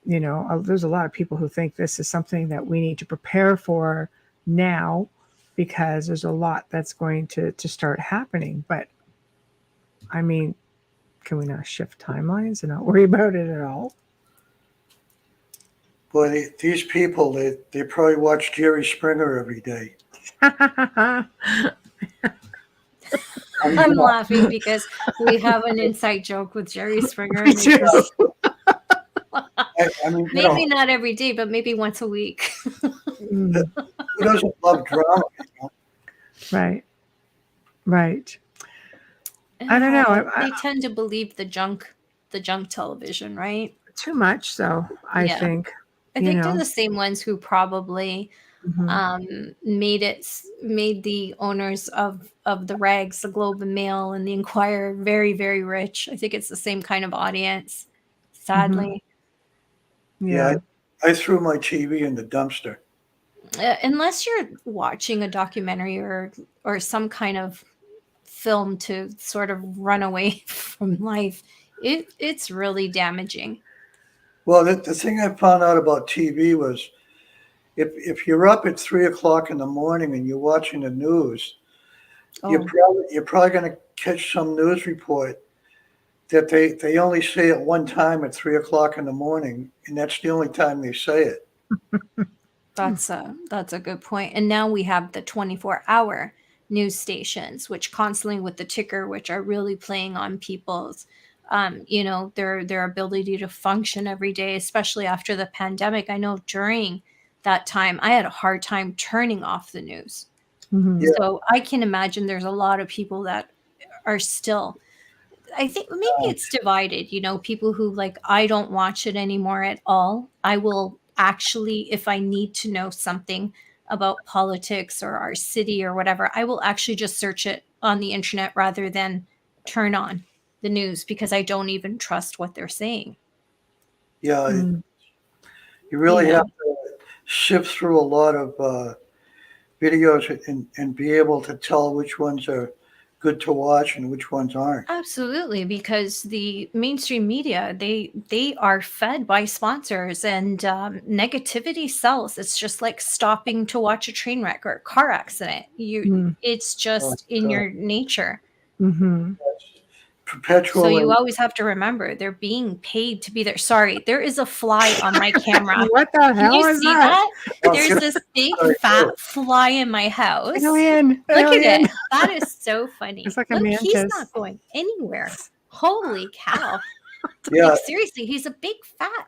There's a lot of people who think this is something that we need to prepare for now because there's a lot that's going to start happening. But, I mean, can we not shift timelines and not worry about it at all? Boy, these people, they probably watch Jerry Springer every day. I'm laughing because we have an inside joke with Jerry Springer. Maybe not every day, but maybe once a week. Who doesn't love drama? Right. I don't know. They tend to believe the junk television, right? Too much, so I think. I think they're the same ones who probably made the owners of the Rags, the Globe and Mail, and the Inquirer very, very rich. I think it's the same kind of audience, sadly. Yeah, I threw my TV in the dumpster. Unless you're watching a documentary or some kind of film to sort of run away from life, it's really damaging. Well, the thing I found out about TV was if you're up at 3:00 in the morning and you're watching the news, you're probably going to catch some news report that they only say it one time at 3:00 in the morning, and that's the only time they say it. That's a good point. And now we have the 24-hour news stations, which constantly with the ticker, which are really playing on people's, their ability to function every day, especially after the pandemic. I know during that time, I had a hard time turning off the news. So I can imagine there's a lot of people that are still, I think maybe it's divided, people who I don't watch it anymore at all. I will actually, if I need to know something about politics or our city or whatever, I will actually just search it on the internet rather than turn on the news because I don't even trust what they're saying. Yeah, you really have to sift through a lot of videos and be able to tell which ones are good to watch and which ones aren't. Absolutely, because the mainstream media, they are fed by sponsors, and negativity sells. It's just like stopping to watch a train wreck or a car accident. It's just in your nature. Perpetual. So you always have to remember they're being paid to be there. Sorry, there is a fly on my camera. What the hell is that? There's this big fat fly in my house. Alien. Look at it. That is so funny. It's like a mantis. He's not going anywhere. Holy cow. Yeah. Seriously, he's a big fat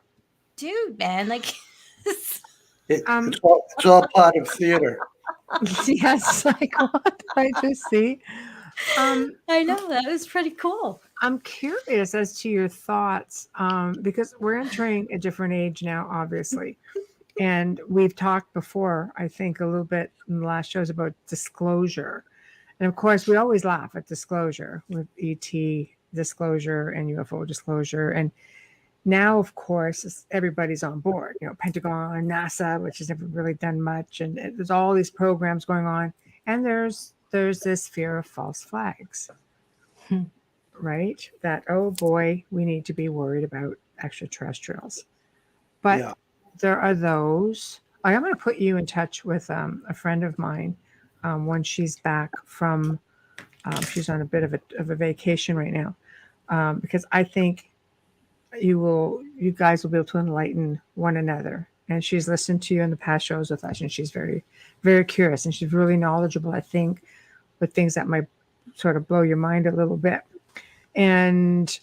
dude, man. It's all part of theater. Yes, what did I just see? I know, that was pretty cool. I'm curious as to your thoughts, because we're entering a different age now, obviously. And we've talked before, I think, a little bit in the last shows about disclosure. And of course, we always laugh at disclosure with ET disclosure and UFO disclosure. And now, of course, everybody's on board. Pentagon, NASA, which has never really done much, and there's all these programs going on. And there's this fear of false flags, right? That, oh boy, we need to be worried about extraterrestrials. But there are those. I'm going to put you in touch with a friend of mine when she's back from. She's on a bit of a vacation right now, because I think you guys will be able to enlighten one another. And she's listened to you in the past shows with us, and she's very, very curious, and she's really knowledgeable, I think, with things that might sort of blow your mind a little bit. And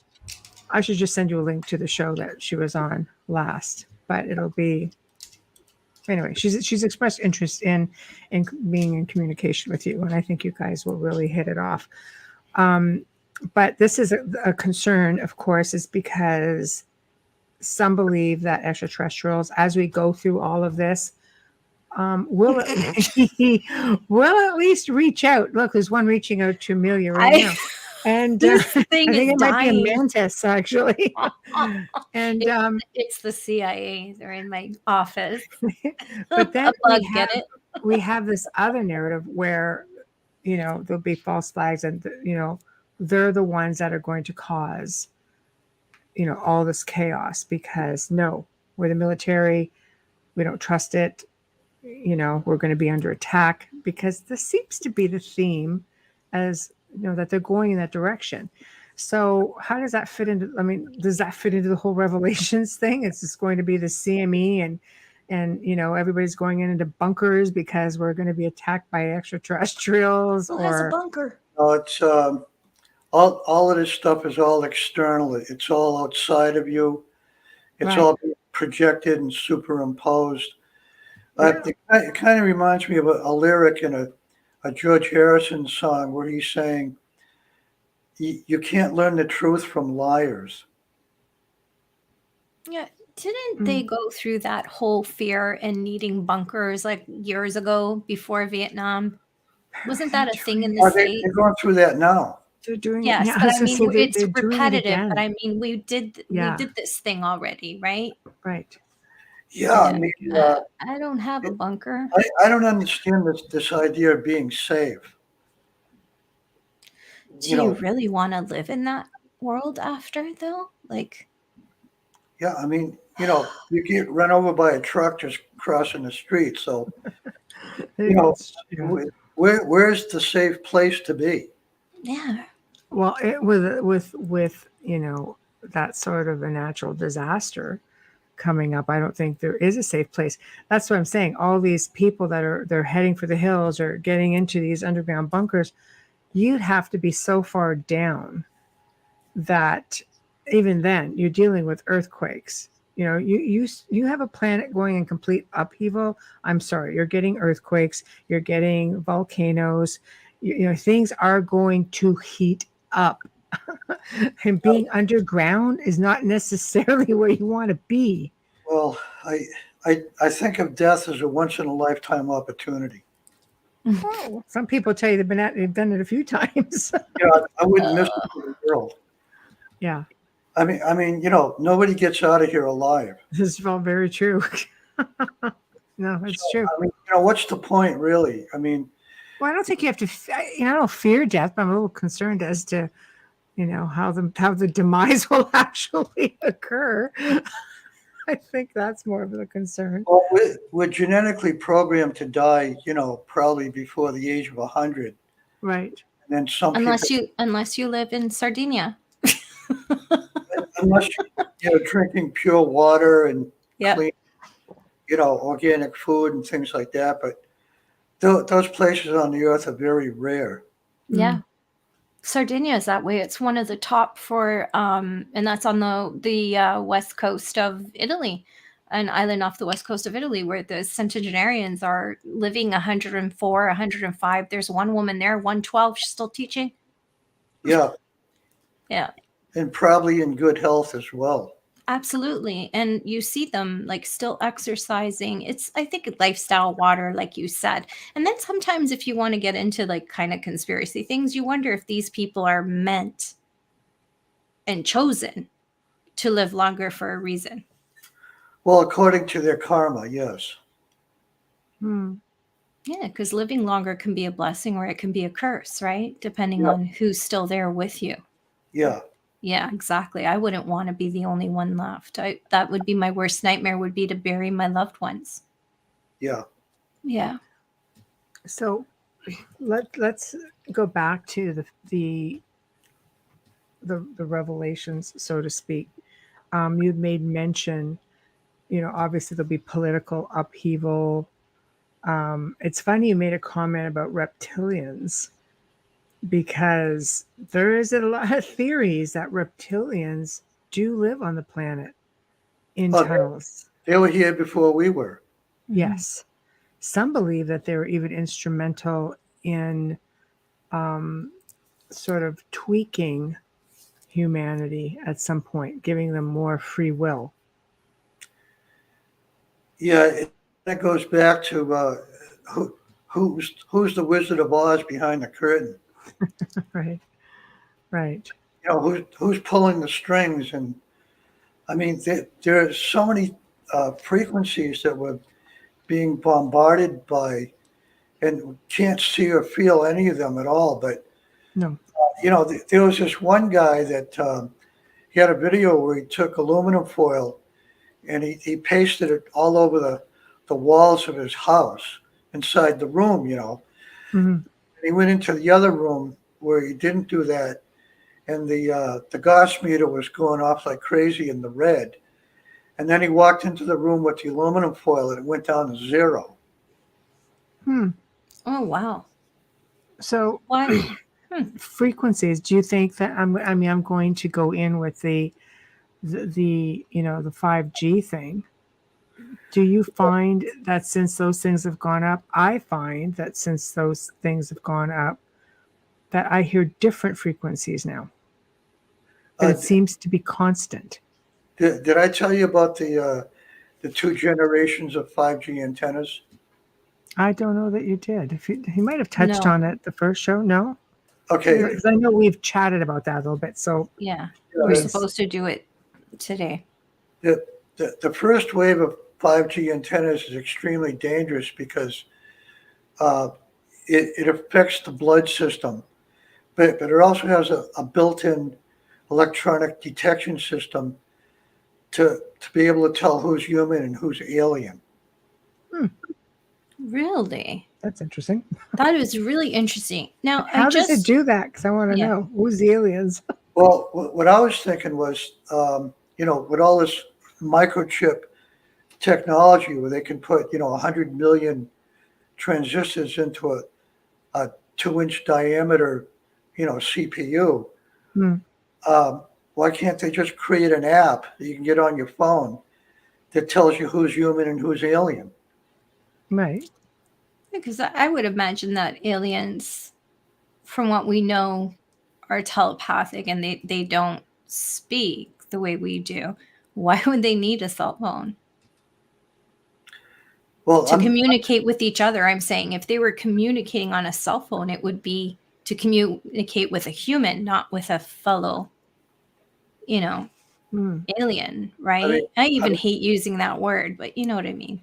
I should just send you a link to the show that she was on last, but it'll be anyway. She's expressed interest in being in communication with you, and I think you guys will really hit it off. But this is a concern, of course, is because some believe that extraterrestrials, as we go through all of this, will at least reach out. Look, there's one reaching out to Amelia right now. And this I thing think is it might dying. be a mantis, actually. And it's the CIA. They're in my office. But then get it? We have this other narrative where, there'll be false flags, and they're the ones that are going to cause, all this chaos, because no, we're the military, we don't trust it, we're going to be under attack, because this seems to be the theme, as that they're going in that direction. So how does that fit into, does that fit into the whole Revelations thing? It's just going to be the CME and everybody's going into bunkers because we're going to be attacked by extraterrestrials. Who has a bunker? No, it's all of this stuff is all external. It's all outside of you. It's all projected and superimposed. It kind of reminds me of a lyric in a George Harrison song where he's saying, you can't learn the truth from liars. Yeah. Didn't they go through that whole fear and needing bunkers like years ago before Vietnam? Wasn't that a thing in the States? They're going through that now. They're doing yes, it. But it's repetitive. But we did this thing already, right? Right. Yeah, I don't have a bunker. I don't understand this idea of being safe. Do you really want to live in that world after, though? Yeah, you get run over by a truck just crossing the street. So, where's the safe place to be? Yeah. Well, with that sort of a natural disaster coming up, I don't think there is a safe place. That's what I'm saying. All these people that they're heading for the hills or getting into these underground bunkers, you'd have to be so far down that even then you're dealing with earthquakes. You have a planet going in complete upheaval. I'm sorry, you're getting earthquakes, you're getting volcanoes, things are going to heat up. And being underground is not necessarily where you want to be. Well, I think of death as a once in a lifetime opportunity. Oh, some people tell you they've done it a few times. I wouldn't miss it for the world. Yeah. Nobody gets out of here alive. This is all very true. No, it's true. What's the point, really? Well, I don't think you have to. I don't fear death, but I'm a little concerned as to, how the demise will actually occur. I think that's more of a concern. Well, we're genetically programmed to die, probably before the age of 100. Right. And then unless you live in Sardinia. Unless you're drinking pure water and clean, organic food and things like that. But those places on the earth are very rare. Yeah. Sardinia is that way. It's one of the top for, and that's on the west coast of Italy, an island off the west coast of Italy where the centenarians are living 104, 105. There's one woman there, 112. She's still teaching. Yeah. Yeah. And probably in good health as well. Absolutely. And you see them like still exercising. It's, I think, lifestyle water, like you said. And then sometimes if you want to get into like kind of conspiracy things, you wonder if these people are meant and chosen to live longer for a reason. Well, according to their karma, yes. Yeah, because living longer can be a blessing or it can be a curse, right? Depending on who's still there with you. Yeah. Yeah, exactly. I wouldn't want to be the only one left. That would be my worst nightmare, would be to bury my loved ones. Yeah. Yeah. So let's go back to the revelations, so to speak. You've made mention, obviously there'll be political upheaval. It's funny you made a comment about reptilians, because there is a lot of theories that reptilians do live on the planet in tunnels. They were here before we were. Yes. Some believe that they were even instrumental in sort of tweaking humanity at some point, giving them more free will. Yeah, that goes back to who's the Wizard of Oz behind the curtain. Right. Right. Who's pulling the strings, and I mean there are so many frequencies that we're being bombarded by, and can't see or feel any of them at all. But No. There was this one guy that he had a video where he took aluminum foil and he pasted it all over the walls of his house inside the room, Mm-hmm. And he went into the other room where he didn't do that, and the gas meter was going off like crazy in the red. And then he walked into the room with the aluminum foil and it went down to 0. Oh, wow. So What? frequencies, do you think that I'm going to go in with the 5G thing? Do you find that since those things have gone up, I find that since those things have gone up, that I hear different frequencies now. That it seems to be constant. Did I tell you about the 2 generations of 5G antennas? I don't know that you did. If you might have touched on it the first show. No. Okay. Because I know we've chatted about that a little bit. So yeah, we're supposed to do it today. The first wave of 5G antennas is extremely dangerous because it affects the blood system, but it also has a built-in electronic detection system to be able to tell who's human and who's alien. Really? That's interesting. That is really interesting. Now, how does it do that? Because I want to know who's the aliens. Well, what I was thinking was, with all this microchip technology where they can put, 100 million transistors into a 2-inch diameter, CPU. Why can't they just create an app that you can get on your phone that tells you who's human and who's alien? Right. Because I would imagine that aliens, from what we know, are telepathic and they don't speak the way we do. Why would they need a cell phone? Well, to communicate with each other. I'm saying if they were communicating on a cell phone, it would be to communicate with a human, not with a fellow, alien, right? I even hate using that word, but you know what I mean.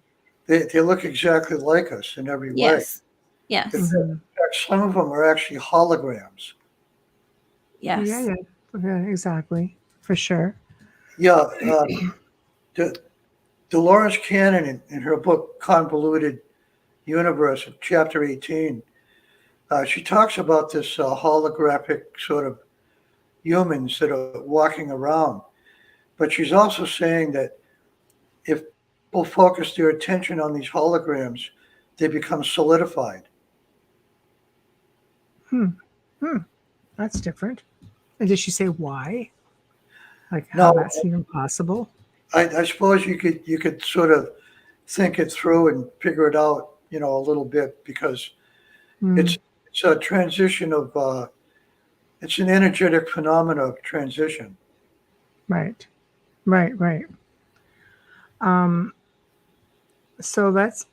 They look exactly like us in every way. Yes. Yes. In fact, some of them are actually holograms. Yes. Yeah, exactly. For sure. Yeah. Dolores Cannon, in her book Convoluted Universe, chapter 18, she talks about this holographic sort of humans that are walking around. But she's also saying that if people focus their attention on these holograms, they become solidified. That's different. And did she say why? Like how that's even possible? I suppose you could sort of think it through and figure it out, a little bit, because it's a transition of It's an energetic phenomena of transition. Right. So let's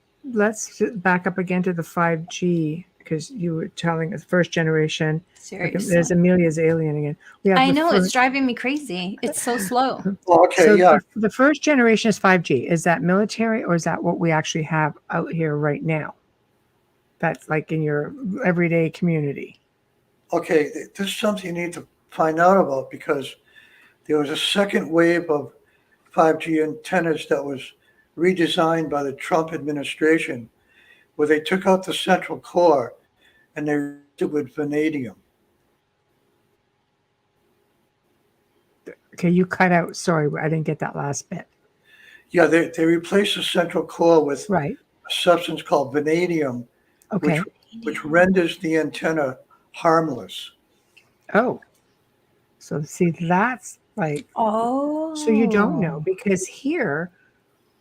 back up again to the 5G, because you were telling us first generation. Seriously. There's Amelia's alien again. I know, it's driving me crazy. It's so slow. Well, okay, so yeah. the first generation is 5G. Is that military, or is that what we actually have out here right now? That's like in your everyday community. Okay, this is something you need to find out about, because there was a second wave of 5G antennas that was redesigned by the Trump administration, where they took out the central core and they replaced it with vanadium. Okay, you cut out. Sorry, I didn't get that last bit. Yeah, they replaced the central core with Right. a substance called vanadium, Okay. which renders the antenna harmless. Oh, so see, that's like, so you don't know, because here,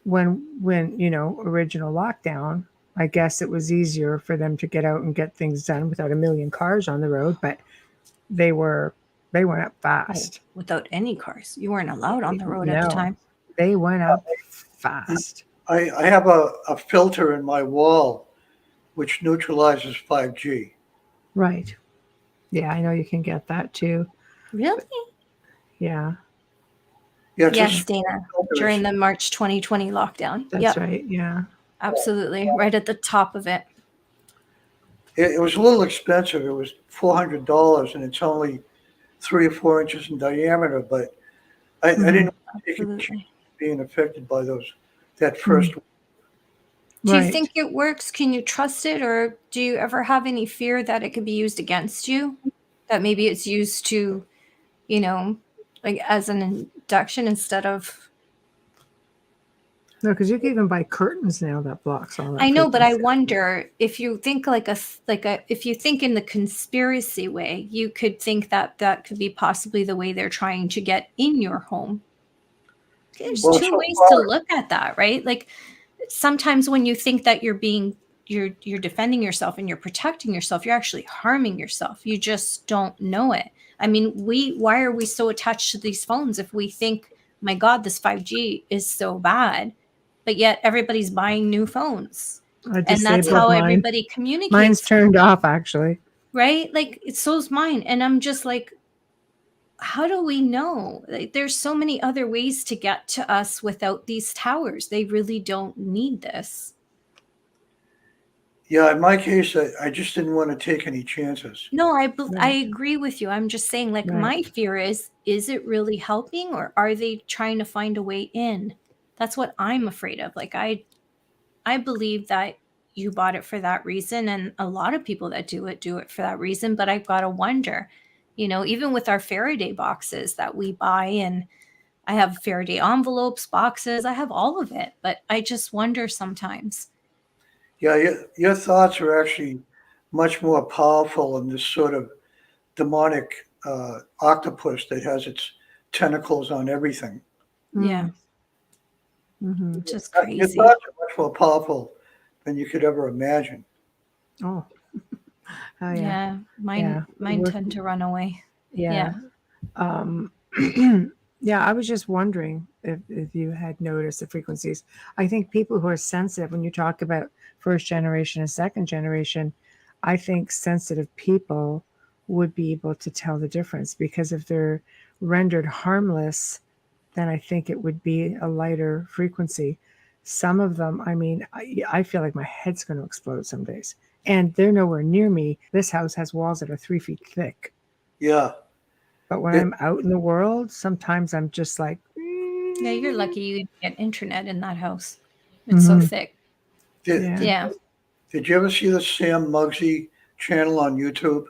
when original lockdown, I guess it was easier for them to get out and get things done without a million cars on the road, but they went up fast. Without any cars. You weren't allowed on the road at the time. They went up fast. I have a filter in my wall which neutralizes 5G. Right. Yeah, I know you can get that too. Really? Yeah. Yes, Dana. During the March 2020 lockdown. That's right. Yeah. Absolutely. Right at the top of it. It was a little expensive. It was $400, and it's only 3 or 4 inches in diameter. But I didn't take it being affected by that first. Do you think it works? Can you trust it, or do you ever have any fear that it could be used against you? That maybe it's used to, like as an induction instead of. No, because you can even buy curtains now that blocks all that. I know, but I wonder if you think if you think in the conspiracy way, you could think that could be possibly the way they're trying to get in your home. There's two ways to look at that, right? Like sometimes when you think that you're defending yourself and you're protecting yourself, you're actually harming yourself. You just don't know it. I mean, why are we so attached to these phones if we think, my God, this 5G is so bad? But yet everybody's buying new phones. And that's how everybody communicates. Mine's turned off, actually. Right? Like, so's mine. And I'm just like, how do we know? Like, there's so many other ways to get to us without these towers. They really don't need this. Yeah, in my case, I just didn't want to take any chances. No, I agree with you. I'm just saying, like, my fear is it really helping, or are they trying to find a way in? That's what I'm afraid of. Like, I believe that you bought it for that reason, and a lot of people that do it for that reason. But I've got to wonder, even with our Faraday boxes that we buy, and I have Faraday envelopes, boxes, I have all of it. But I just wonder sometimes. Yeah, your thoughts are actually much more powerful than this sort of demonic octopus that has its tentacles on everything. Yeah. Mm-hmm. Just crazy. Your thoughts are much more powerful than you could ever imagine. Oh, yeah. Mine tend to run away. Yeah. Yeah, I was just wondering if you had noticed the frequencies. I think people who are sensitive, when you talk about first generation and second generation, I think sensitive people would be able to tell the difference, because if they're rendered harmless, then I think it would be a lighter frequency. Some of them, I mean, I feel like my head's going to explode some days, and they're nowhere near me. This house has walls that are 3 feet thick. Yeah. But when I'm out in the world, sometimes I'm just like, yeah, you're lucky you get internet in that house. It's so thick. Did you ever see the Sam Muggsy channel on YouTube?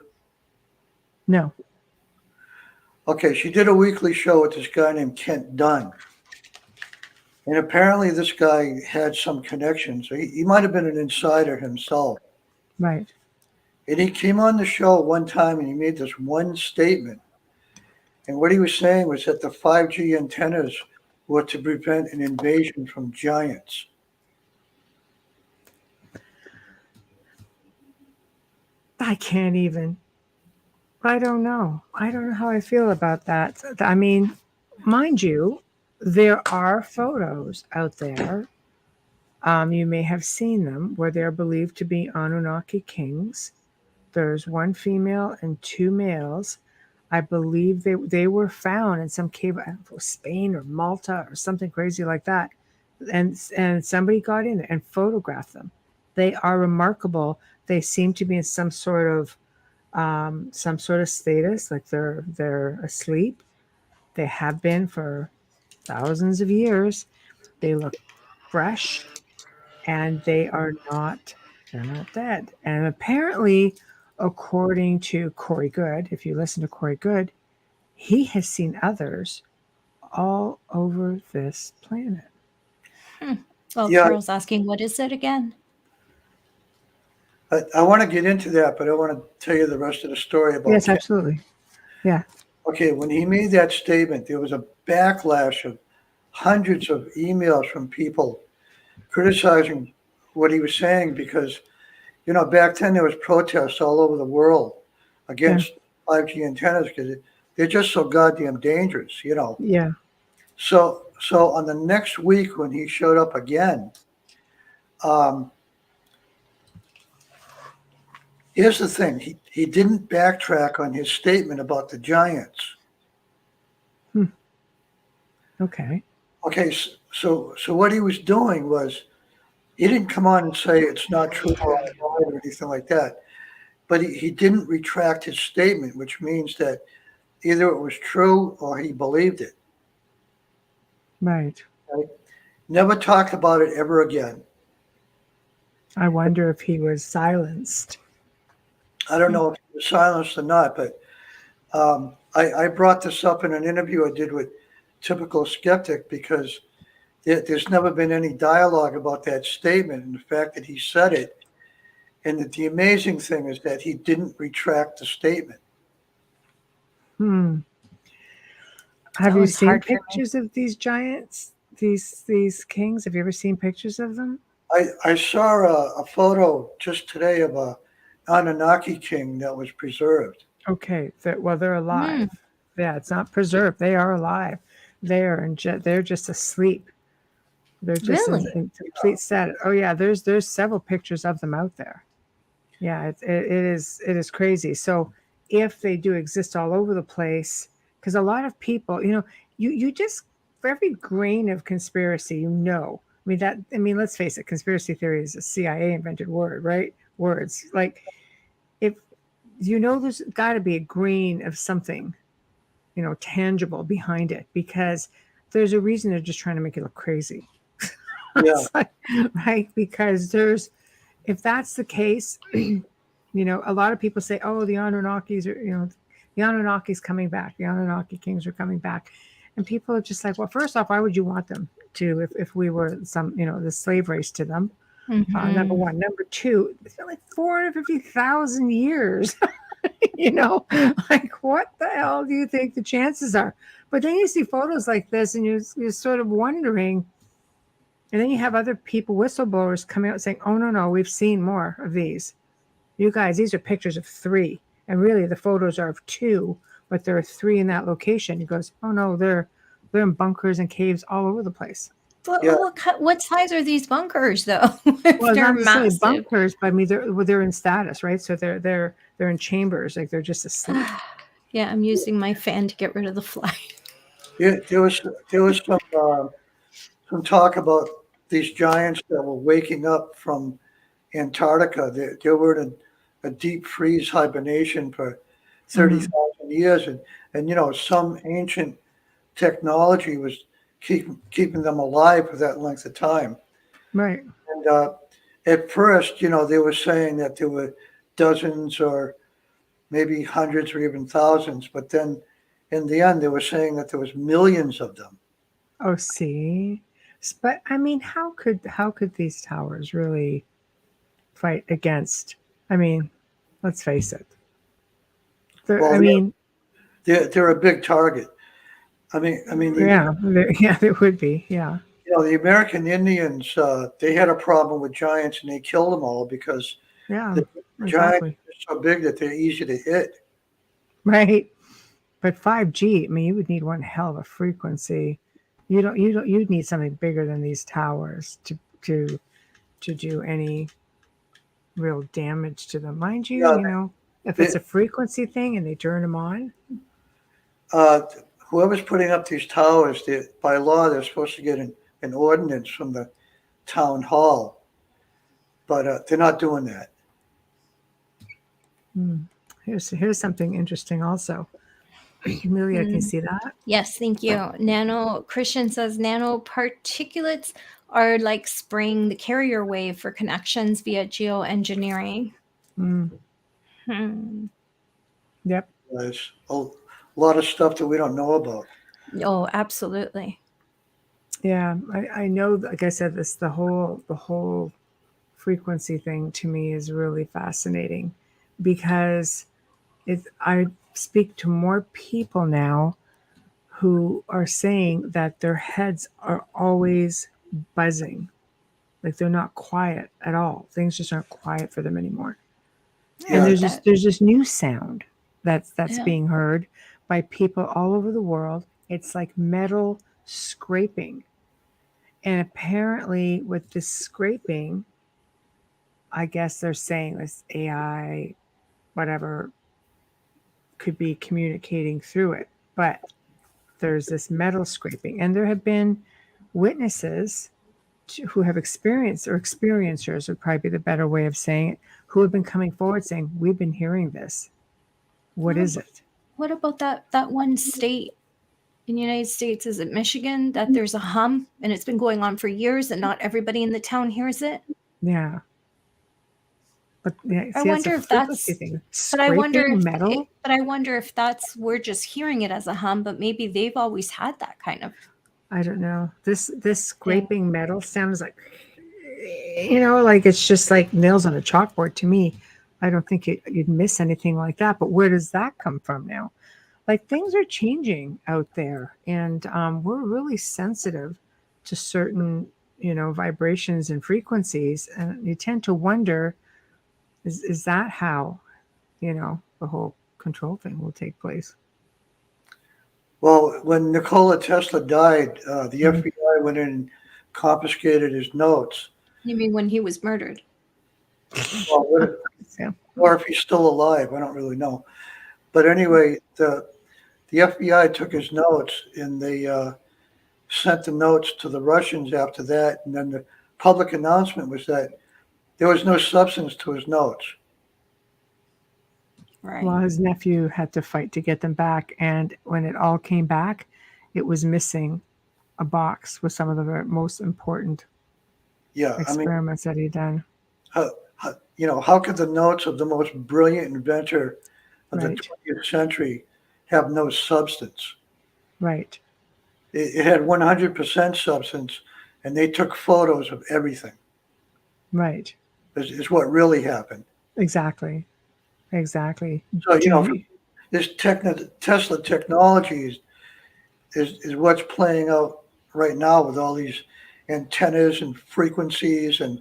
No. Okay, she did a weekly show with this guy named Kent Dunn. And apparently this guy had some connections. He might have been an insider himself. Right. And he came on the show one time and he made this one statement. And what he was saying was that the 5G antennas were to prevent an invasion from giants. I can't even. I don't know. I don't know how I feel about that. I mean, mind you, there are photos out there. You may have seen them where they're believed to be Anunnaki kings. There's one female and two males. I believe they were found in some cave, I don't know if it was Spain or Malta or something crazy like that. And somebody got in there and photographed them. They are remarkable. They seem to be in some sort of status, like they're asleep. They have been for thousands of years. They look fresh, and they're not dead. And apparently, according to Corey Good, if you listen to Corey Good, he has seen others all over this planet. Well, yeah. Carl's asking, what is it again? I want to get into that, but I want to tell you the rest of the story about. Yes, absolutely. Yeah. Okay, when he made that statement, there was a backlash of hundreds of emails from people criticizing what he was saying because, back then there was protests all over the world against 5G antennas because they're just so goddamn dangerous, Yeah. So on the next week when he showed up again, here's the thing. He didn't backtrack on his statement about the giants. Okay. Okay, so what he was doing was he didn't come on and say it's not true or anything like that. But he didn't retract his statement, which means that either it was true or he believed it. Right. Never talked about it ever again. I wonder if he was silenced. I don't know if he was silenced or not, but I brought this up in an interview I did with Typical Skeptic because there's never been any dialogue about that statement and the fact that he said it. And that the amazing thing is that he didn't retract the statement. Have you seen pictures of these giants, these kings? Have you ever seen pictures of them? I saw a photo just today of a Anunnaki king that was preserved. Okay, they're alive. Yeah, it's not preserved. They are alive. They're just asleep. They're just in complete status. Oh yeah, there's several pictures of them out there. Yeah, it is crazy. So if they do exist all over the place, because a lot of people, you just, for every grain of conspiracy, let's face it, conspiracy theory is a CIA invented word, right? Words. Like, if there's got to be a grain of something, tangible behind it, because there's a reason they're just trying to make it look crazy. Yeah. Right? Because if that's the case, a lot of people say, oh, the Anunnakis are, the Anunnakis coming back. The Anunnaki kings are coming back. And people are just like, well, first off, why would you want them to if we were the slave race to them? Number one. Number two, it's been like 450,000 years. Like, what the hell do you think the chances are? But then you see photos like this and you're sort of wondering. And then you have other people, whistleblowers, coming out saying, oh, no, we've seen more of these. You guys, these are pictures of 3. And really, the photos are of 2, but there are 3 in that location. He goes, oh, no, they're in bunkers and caves all over the place. What size are these bunkers, though? Well, they're not necessarily bunkers, but I mean, they're in status, right? So they're in chambers, like they're just asleep. Yeah, I'm using my fan to get rid of the fly. Yeah, there was some talk about these giants that were waking up from Antarctica. They were in a deep freeze hibernation for 30,000 years. And some ancient technology was keeping them alive for that length of time. Right. And at first, they were saying that there were dozens or maybe hundreds or even thousands. But then in the end, they were saying that there was millions of them. Oh, see? But I mean, how could these towers really fight against? I mean, let's face it. They're a big target. They would be. Yeah. The American Indians, they had a problem with giants and they killed them all because the giants are so big that they're easy to hit. right? But 5G, I mean, you would need one hell of a frequency. You'd need something bigger than these towers to do any real damage to them. Mind you, Yeah, if it's a frequency thing and they turn them on. Whoever's putting up these towers, by law, they're supposed to get an ordinance from the town hall, but they're not doing that. Here's something interesting also. Amelia, can you see that? Yes, thank you. Christian says nanoparticulates are like spraying the carrier wave for connections via geoengineering. Yep. There's a lot of stuff that we don't know about. Oh, absolutely. Yeah, I know. Like I said, the whole frequency thing to me is really fascinating, because I speak to more people now who are saying that their heads are always buzzing, like they're not quiet at all. Things just aren't quiet for them anymore. Yeah. And there's this new sound that's being heard by people all over the world. It's like metal scraping. And apparently with this scraping, I guess they're saying this AI, whatever, could be communicating through it. But there's this metal scraping. And there have been witnesses who have experienced, or experiencers would probably be the better way of saying it, who have been coming forward saying, we've been hearing this. What is it? What about that one state in the United States? Is it Michigan, that there's a hum and it's been going on for years and not everybody in the town hears it? Yeah. But yeah, I wonder if that's thing. But I wonder if metal. But I wonder if that's, we're just hearing it as a hum, but maybe they've always had that kind of. I don't know. This scraping metal sounds like, like it's just like nails on a chalkboard to me. I don't think you'd miss anything like that. But where does that come from now? Like, things are changing out there, and we're really sensitive to certain, vibrations and frequencies, and you tend to wonder, is that how, the whole control thing will take place? Well, when Nikola Tesla died, the FBI went in and confiscated his notes. You mean when he was murdered? Well, or if he's still alive, I don't really know. But anyway, the FBI took his notes, and they sent the notes to the Russians after that. And then the public announcement was that there was no substance to his notes. Right. Well, his nephew had to fight to get them back, and when it all came back, it was missing a box with some of the most important experiments that he'd done. How could the notes of the most brilliant inventor of the 20th century have no substance? Right. It had 100% substance, and they took photos of everything. Right. Is what really happened. Exactly. So, this Tesla technology is what's playing out right now with all these antennas and frequencies, and,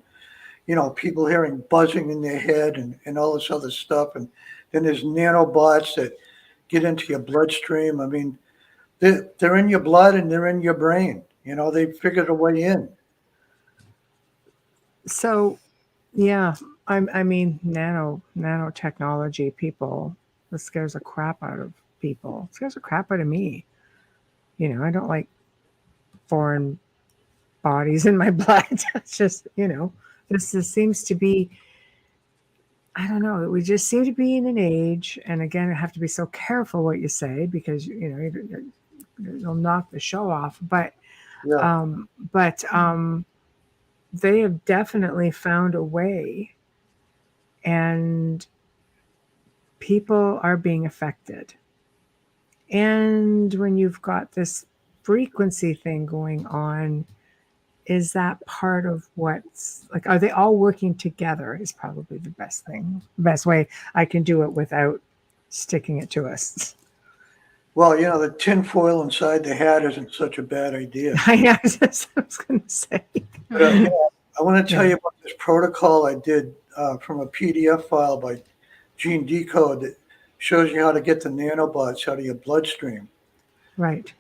people hearing buzzing in their head and all this other stuff. And then there's nanobots that get into your bloodstream. I mean, they're in your blood and they're in your brain. They figured a way in. So, yeah. I mean, nanotechnology, people, it scares the crap out of people. It scares the crap out of me. I don't like foreign bodies in my blood. It's just, this seems to be, I don't know, we just seem to be in an age, and again, I have to be so careful what you say, because, you'll knock the show off. But, they have definitely found a way, and people are being affected. And when you've got this frequency thing going on, is that part of what's like, are they all working together is probably the best way I can do it without sticking it to us. Well, the tin foil inside the hat isn't such a bad idea. I know, that's what I was going to say. But, I want to tell you about this protocol I did from a PDF file by decode that shows you how to get the nanobots out of your bloodstream. Right.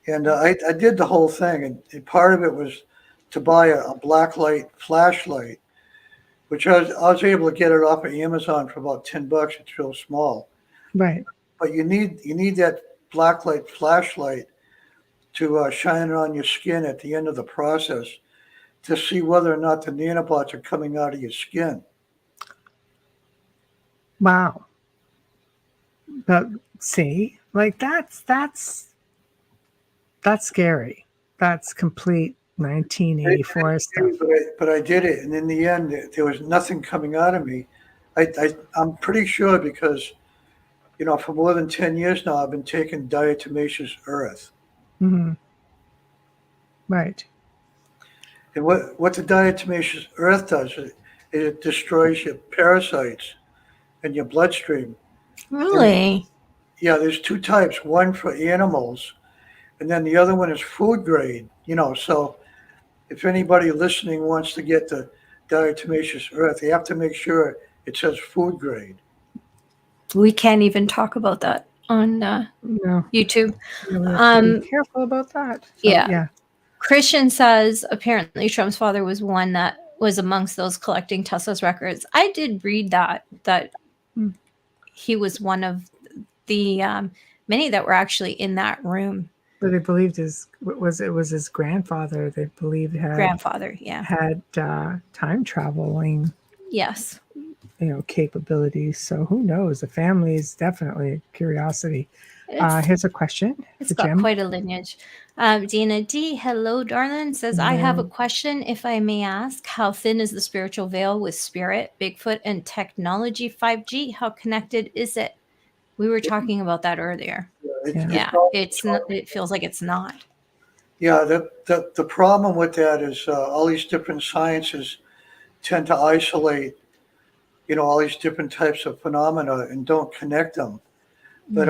And I did the whole thing, and part of it was to buy a blacklight flashlight, which I was able to get it off of Amazon for about $10. It's real small. Right. But you need that blacklight flashlight to shine it on your skin at the end of the process to see whether or not the nanobots are coming out of your skin. Wow. But see, like that's scary. That's complete 1984 stuff. But I did it, and in the end, there was nothing coming out of me. I'm pretty sure because, for more than 10 years now, I've been taking diatomaceous earth. Mm-hmm. Right. And what the diatomaceous earth does is it destroys your parasites in your bloodstream. Really? Yeah, there's two types, one for animals, and then the other one is food grade, so if anybody listening wants to get the diatomaceous earth, they have to make sure it says food grade. We can't even talk about that on YouTube. You have to be careful about that. So, yeah. Christian says apparently Trump's father was one that was amongst those collecting Tesla's records. I did read that he was one of the many that were actually in that room. But they believed it was his grandfather. They believed had time traveling. Yes. Capabilities. So who knows? The family is definitely a curiosity. Here's a question. It's got Jim. quite a lineage. Dina D, hello, darling, says, I have a question, if I may ask. How thin is the spiritual veil with spirit, Bigfoot, and technology 5G? How connected is it? We were talking about that earlier. It feels like it's not. Yeah, the problem with that is all these different sciences tend to isolate, all these different types of phenomena and don't connect them. But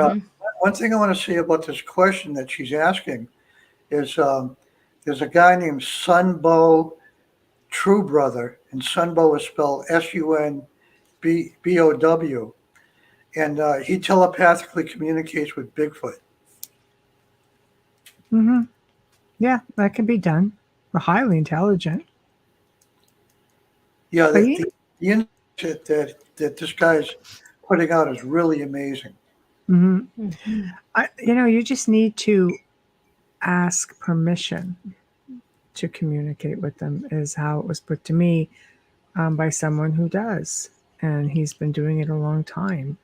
one thing I want to say about this question that she's asking is there's a guy named Sunbow Truebrother, and Sunbow is spelled Sunbow, and he telepathically communicates with Bigfoot. Mm-hmm. Yeah, that can be done. We're highly intelligent. Yeah, the insight that this guy's putting out is really amazing. Mm-hmm. You just need to ask permission to communicate with them, is how it was put to me by someone who does, and he's been doing it a long time.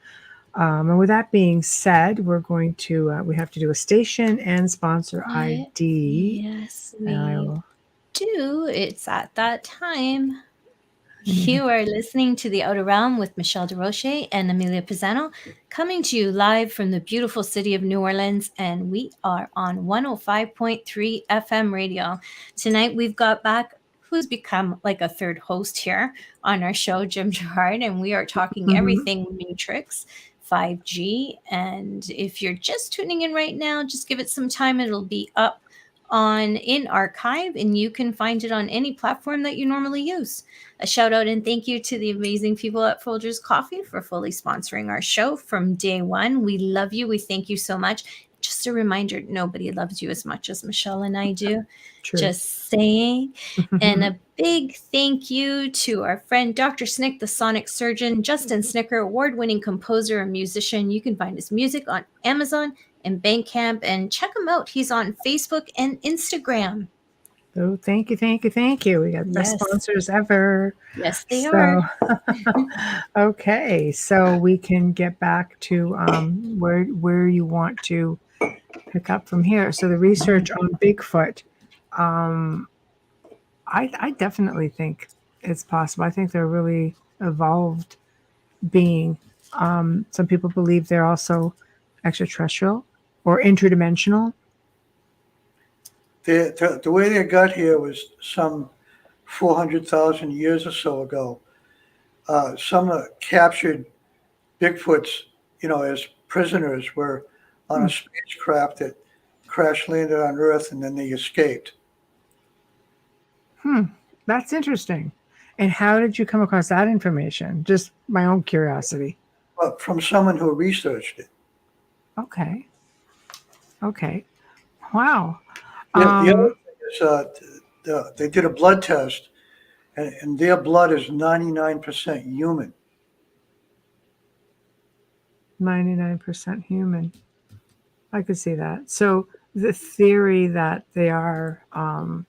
And with that being said, we're going to we have to do a station and sponsor ID. Yes, we do. It's at that time. You are listening to The Outer Realm with Michelle DeRoche and Amelia Pisano, coming to you live from the beautiful city of New Orleans, and we are on 105.3 FM radio. Tonight we've got back who's become like a third host here on our show, Jim Girouard, and we are talking everything Matrix, 5G, and if you're just tuning in right now, just give it some time. It'll be up in archive, and you can find it on any platform that you normally use. A shout out and thank you to the amazing people at Folgers Coffee for fully sponsoring our show from day one. We love you. We thank you so much. Just a reminder, nobody loves you as much as Michelle and I do. True. Just saying. And a big thank you to our friend Dr. Snick, the sonic surgeon, Justin Snicker, award-winning composer and musician. You can find his music on Amazon and Bandcamp, and check him out. He's on Facebook and Instagram. Oh, thank you. We got the best sponsors ever. Yes, they are. Okay, so we can get back to where you want to pick up from here. So the research on Bigfoot, I definitely think it's possible. I think they're a really evolved being. Some people believe they're also extraterrestrial or interdimensional. The way they got here was some 400,000 years or so ago. Some captured Bigfoots, as prisoners, were on a spacecraft that crash landed on Earth, and then they escaped. That's interesting. And how did you come across that information? Just my own curiosity. from someone who researched it. Okay. Wow. The other thing is they did a blood test, and their blood is 99% human. 99% human. I could see that. So the theory that they are, I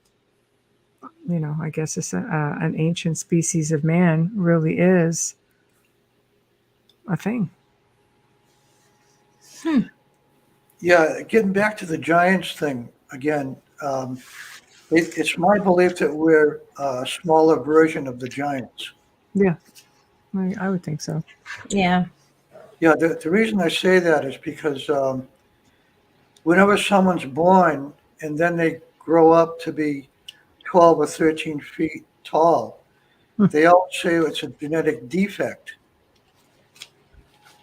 guess it's an ancient species of man really is a thing. Yeah, getting back to the giants thing again, it's my belief that we're a smaller version of the giants. Yeah, I would think so. Yeah. Yeah, the reason I say that is because whenever someone's born and then they grow up to be 12 or 13 feet tall, they all say it's a genetic defect.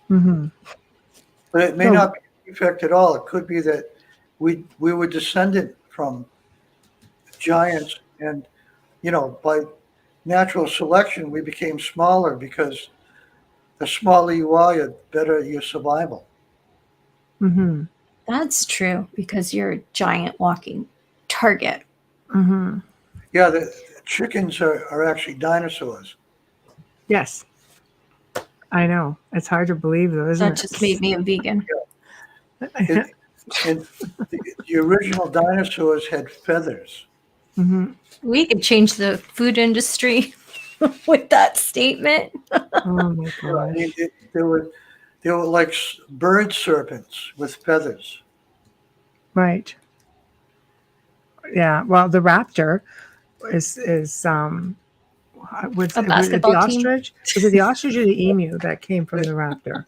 Mm-hmm. But it may not be a defect at all. It could be that we were descended from giants, and by natural selection, we became smaller because the smaller you are, the better your survival. Mm-hmm. That's true, because you're a giant walking target. Mm-hmm. Yeah, the chickens are actually dinosaurs. Yes. I know. It's hard to believe, though, isn't it? That just made me a vegan. And the original dinosaurs had feathers. Mm-hmm. We could change the food industry with that statement. Oh my gosh. They were like bird serpents with feathers. Right. Yeah. Well, the raptor is was A it the basketball team. ostrich? Was it the ostrich or the emu that came from the raptor?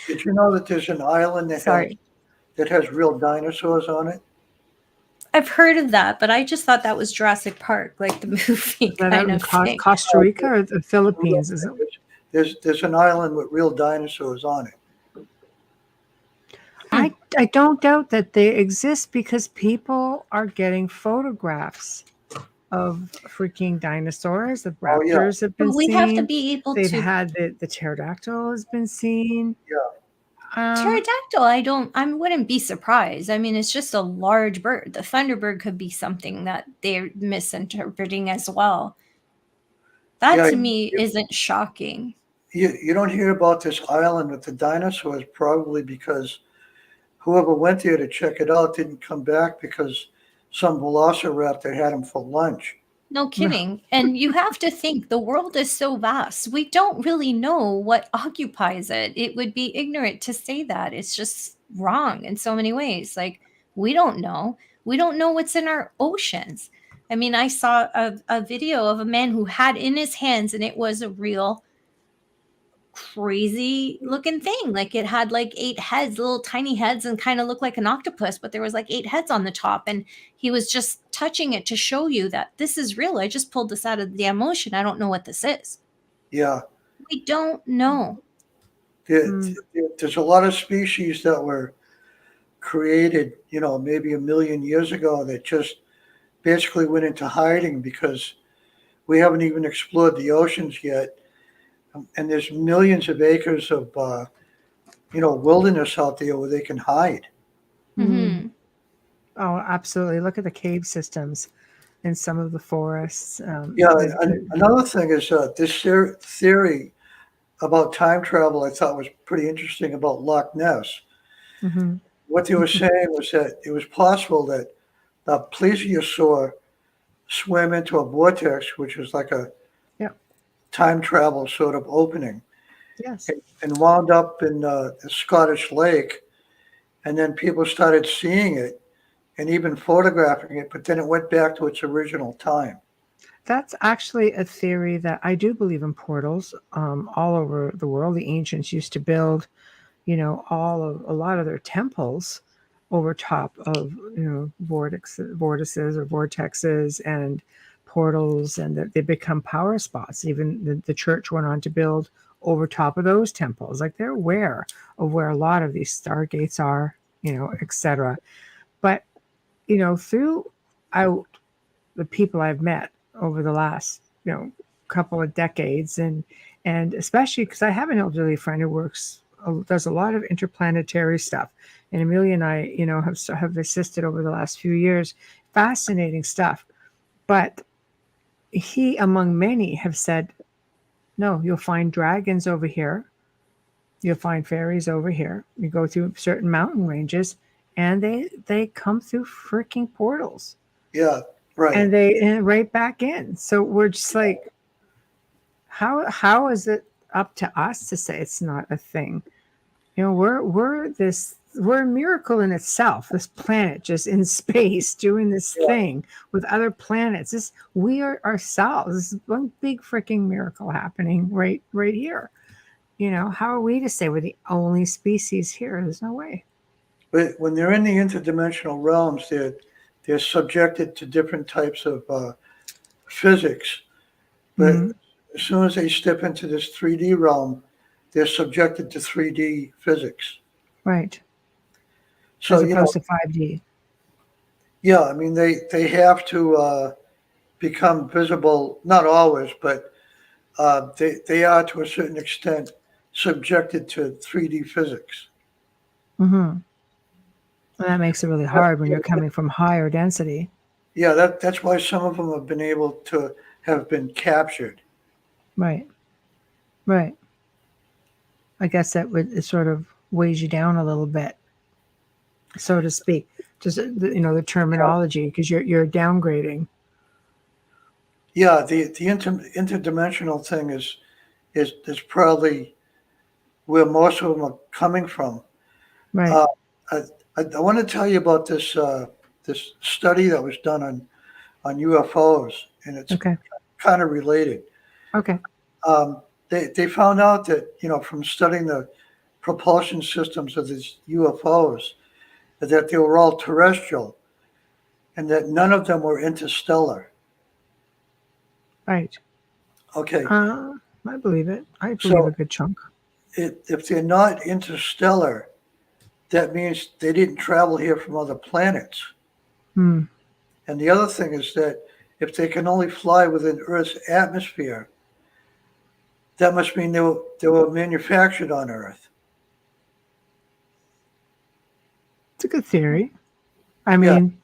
Did you know that there's an island that has real dinosaurs on it? I've heard of that, but I just thought that was Jurassic Park, like the movie Is that out kind in of thing. Costa Rica or the Philippines? Is it? There's an island with real dinosaurs on it. I don't doubt that they exist because people are getting photographs of freaking dinosaurs. The raptors have been But we seen. have to be able They've to. had the pterodactyl has been seen. Yeah. Pterodactyl, I wouldn't be surprised. I mean, it's just a large bird. The thunderbird could be something that they're misinterpreting as well. That to me isn't shocking. You don't hear about this island with the dinosaurs probably because whoever went there to check it out didn't come back because some velociraptor had them for lunch. No kidding. And you have to think the world is so vast. We don't really know what occupies it. It would be ignorant to say that. It's just wrong in so many ways. Like, we don't know. We don't know what's in our oceans. I mean, I saw a video of a man who had in his hands, and it was a real crazy looking thing. Like, it had like 8 heads, little tiny heads, and kind of looked like an octopus, but there was like 8 heads on the top, and he was just touching it to show you that this is real. I just pulled this out of the damn ocean. I don't know what this is. Yeah. We don't know. There's a lot of species that were created, maybe 1 million years ago that just basically went into hiding because we haven't even explored the oceans yet. And there's millions of acres of, wilderness out there where they can hide. Mm-hmm. Oh, absolutely. Look at the cave systems in some of the forests. Another thing is this theory about time travel I thought was pretty interesting about Loch Ness. Mm-hmm. What they were saying was that it was possible that the plesiosaur swam into a vortex, which was like a time travel sort of opening. Yes. And wound up in the Scottish Lake. And then people started seeing it and even photographing it, but then it went back to its original time. That's actually a theory that I do believe in portals all over the world. The ancients used to build, a lot of their temples over top of, vortices or vortexes and portals, and that they become power spots. Even the church went on to build over top of those temples. Like, they're aware of where a lot of these stargates are, etc. But, throughout the people I've met over the last, couple of decades, and especially because I have an elderly friend who does a lot of interplanetary stuff, and Amelia and I, have assisted over the last few years. Fascinating stuff, but he, among many, have said, no, you'll find dragons over here, you'll find fairies over here. You go through certain mountain ranges, and they come through freaking portals. Yeah, right. And they right back in. So we're just like, how is it up to us to say it's not a thing? We're a miracle in itself. This planet just in space doing this thing with other planets. We are ourselves. This is one big freaking miracle happening right here. How are we to say we're the only species here? There's no way. But when they're in the interdimensional realms, they're subjected to different types of physics. But as soon as they step into this 3D realm, they're subjected to 3D physics. Right. So, as opposed to 5D. Yeah, I mean, they have to become visible, not always, but they are to a certain extent subjected to 3D physics. Mm-hmm. And that makes it really hard when you're coming from higher density. Yeah, that's why some of them have been able to have been captured. Right. I guess it sort of weighs you down a little bit, so to speak. Just the terminology, because you're downgrading. Yeah, the interdimensional thing is probably where most of them are coming from. Right. I want to tell you about this this study that was done on UFOs, and it's kind of related. Okay. They found out that from studying the propulsion systems of these UFOs, that they were all terrestrial, and that none of them were interstellar. Right. Okay. I believe it. I believe a good chunk. If they're not interstellar, that means they didn't travel here from other planets. And the other thing is that if they can only fly within Earth's atmosphere, that must mean they were manufactured on Earth. It's a good theory. I mean,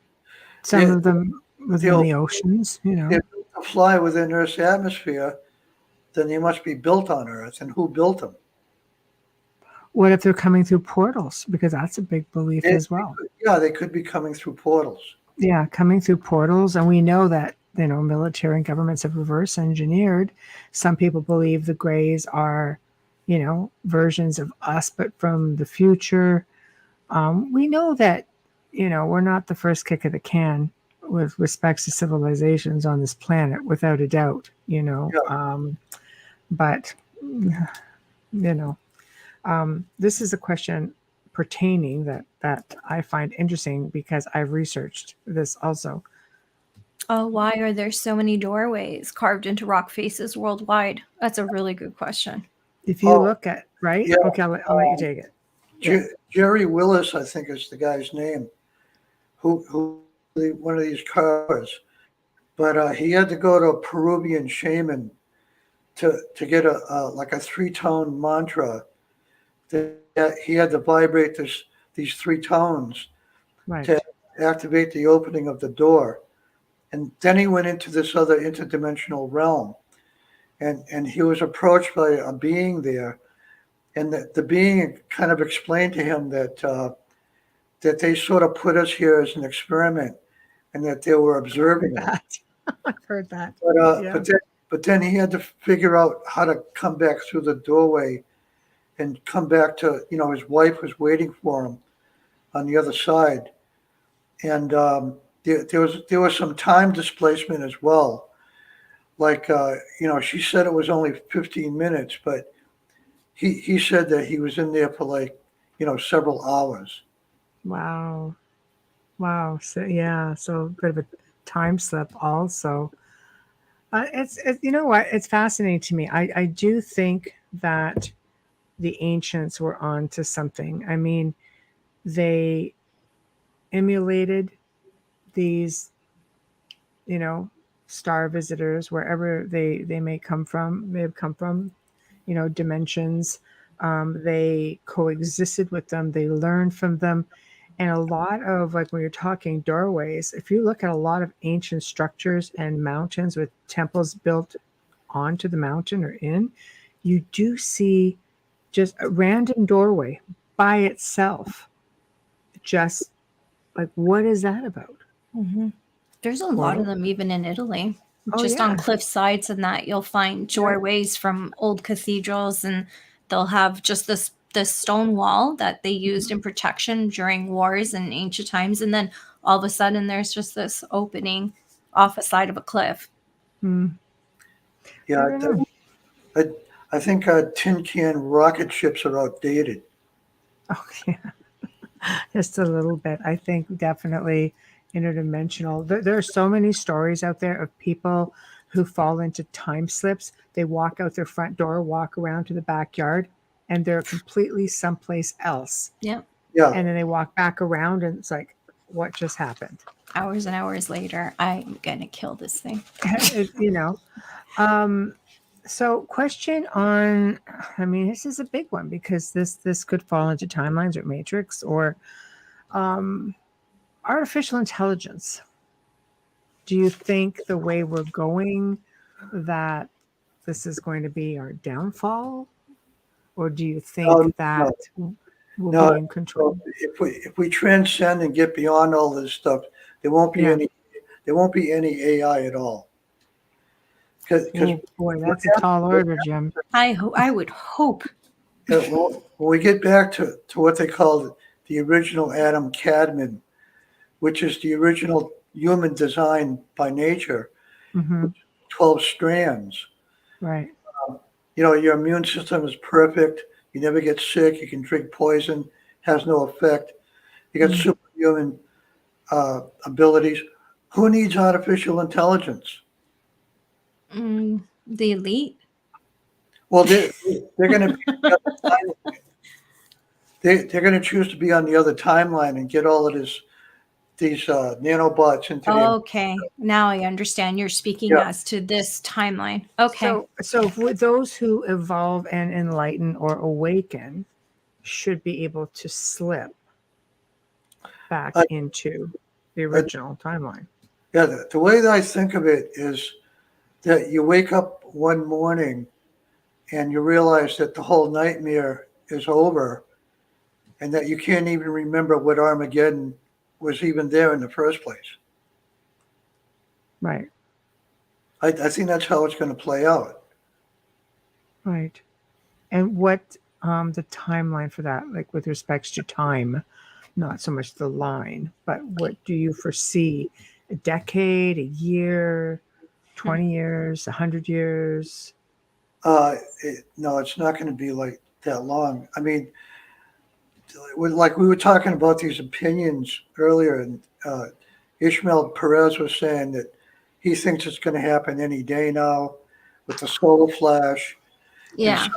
some of them within the oceans, If they fly within Earth's atmosphere, then they must be built on Earth. And who built them? What if they're coming through portals? Because that's a big belief as well. They could be coming through portals. Yeah, coming through portals. And we know that, military and governments have reverse engineered. Some people believe the Greys are, versions of us, but from the future. We know that, we're not the first kick of the can with respects to civilizations on this planet, without a doubt, but, this is a question pertaining that I find interesting because I've researched this also. Oh, why are there so many doorways carved into rock faces worldwide? That's a really good question. If you look at, right? Yeah. Okay, I'll let you take it. Jerry Willis, I think is the guy's name, who one of these carvers. But he had to go to a Peruvian shaman to get like a 3-tone mantra. That he had to vibrate these 3 tones to activate the opening of the door. And then he went into this other interdimensional realm. And he was approached by a being there. And the being kind of explained to him that they sort of put us here as an experiment and that they were observing that. I've heard that. But then he had to figure out how to come back through the doorway and come back to, his wife was waiting for him on the other side. And there was some time displacement as well. Like, she said it was only 15 minutes, but he said that he was in there for several hours. Wow. So, so a bit of a time slip also. It's you know what? It's fascinating to me. I do think that the ancients were on to something. I mean, they emulated these, star visitors, wherever they may come from, dimensions. They coexisted with them. They learned from them. And a lot of, like, when you're talking doorways, if you look at a lot of ancient structures and mountains with temples built onto the mountain or in, you do see just a random doorway by itself. Just like, what is that about? Mm-hmm. There's a lot of them even in Italy. Just on cliff sides and that, you'll find doorways from old cathedrals, and they'll have just this stone wall that they used in protection during wars in ancient times, and then all of a sudden there's just this opening off a side of a cliff. Yeah, I think tin can rocket ships are outdated. Oh, yeah. Just a little bit. I think definitely interdimensional. There are so many stories out there of people who fall into time slips. They walk out their front door, walk around to the backyard, and they're completely someplace else. Yeah. And then they walk back around, and it's like, what just happened? Hours and hours later, I'm going to kill this thing. So question on, this is a big one, because this could fall into timelines or matrix or artificial intelligence. Do you think the way we're going that this is going to be our downfall, or do you think that we'll be in control? If we transcend and get beyond all this stuff, there won't be any AI at all. Oh boy, that's a tall order, Jim. I would hope. When we get back to what they call the original Adam Cadman, which is the original human design by nature, 12 strands. Right. Your immune system is perfect. You never get sick. You can drink poison, has no effect. You got superhuman abilities. Who needs artificial intelligence? The elite. Well, they're going to be they're going to choose to be on the other timeline and get all of these nanobots into Okay, now I understand. You're speaking as to this timeline. Okay. So for those who evolve and enlighten or awaken should be able to slip back into the original timeline. Yeah, the way that I think of it is that you wake up one morning and you realize that the whole nightmare is over and that you can't even remember what Armageddon was even there in the first place. Right. I think that's how it's going to play out. Right. And what the timeline for that, like with respects to time, not so much the line, but what do you foresee? A decade, a year, 20 years, 100 years? No, it's not going to be like that long. Like we were talking about these opinions earlier, and Ishmael Perez was saying that he thinks it's going to happen any day now with the solar flash. Yeah. And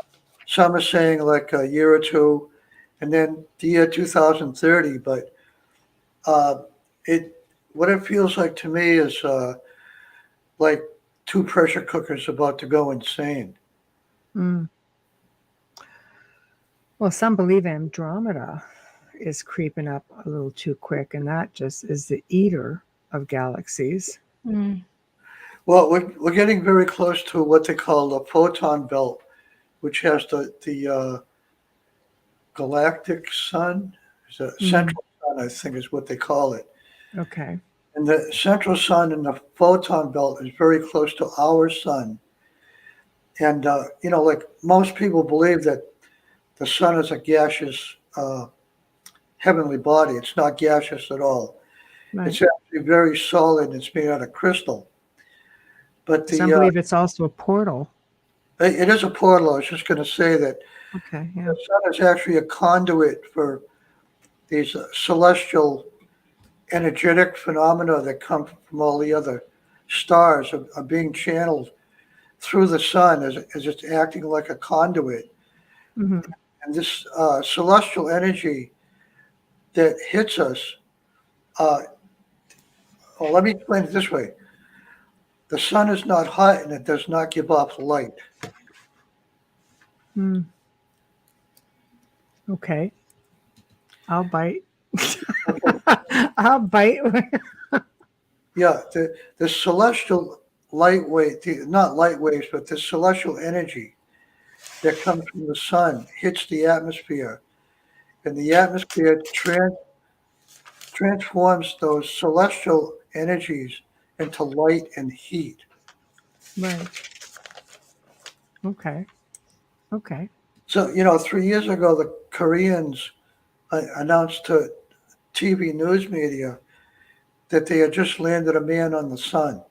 some are saying like a year or two, and then the year 2030. But what it feels like to me is like two pressure cookers about to go insane. Well, some believe Andromeda is creeping up a little too quick, and that just is the eater of galaxies. Well, we're getting very close to what they call the photon belt, which has the galactic sun, the central sun, I think is what they call it. Okay. And the central sun and the photon belt is very close to our sun. And, like most people believe that the sun is a gaseous heavenly body. It's not gaseous at all. Right. It's actually very solid. It's made out of crystal. But some believe it's also a portal. It is a portal. I was just going to say that the sun is actually a conduit for these celestial energetic phenomena that come from all the other stars are being channeled through the sun as it's acting like a conduit. And this celestial energy that hits us, let me explain it this way. the sun is not hot and it does not give off light. Okay. I'll bite. I'll bite. Yeah, the celestial light wave, not light waves, but the celestial energy that comes from the sun hits the atmosphere, and the atmosphere transforms those celestial energies into light and heat. Right. Okay. Okay. So, 3 years ago, the Koreans announced to TV news media that they had just landed a man on the sun.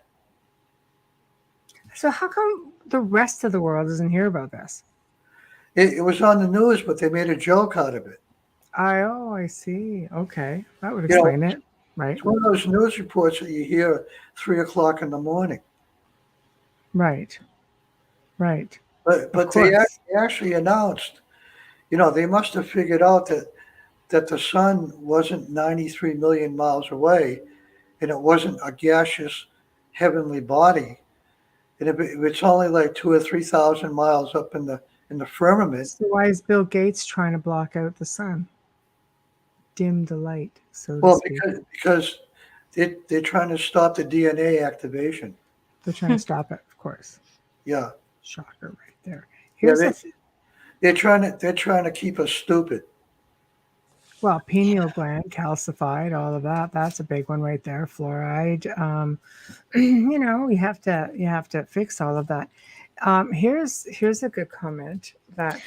So how come the rest of the world doesn't hear about this? It was on the news, but they made a joke out of it. I see. Okay. That would explain it. Right. It's one of those news reports that you hear at 3 o'clock in the morning. Right. Right. But they actually announced, they must have figured out that the sun wasn't 93 million miles away, and it wasn't a gaseous heavenly body. And if it's only like 2,000 or 3,000 miles up in the firmament. So why is Bill Gates trying to block out the sun? Dim the light, so Well, to speak. because they're trying to stop the DNA activation. They're trying to stop it, of course. Yeah. Shocker right there. They're trying to keep us stupid. Well, pineal gland calcified, all of that. That's a big one right there. Fluoride. You have to fix all of that. Here's a good comment that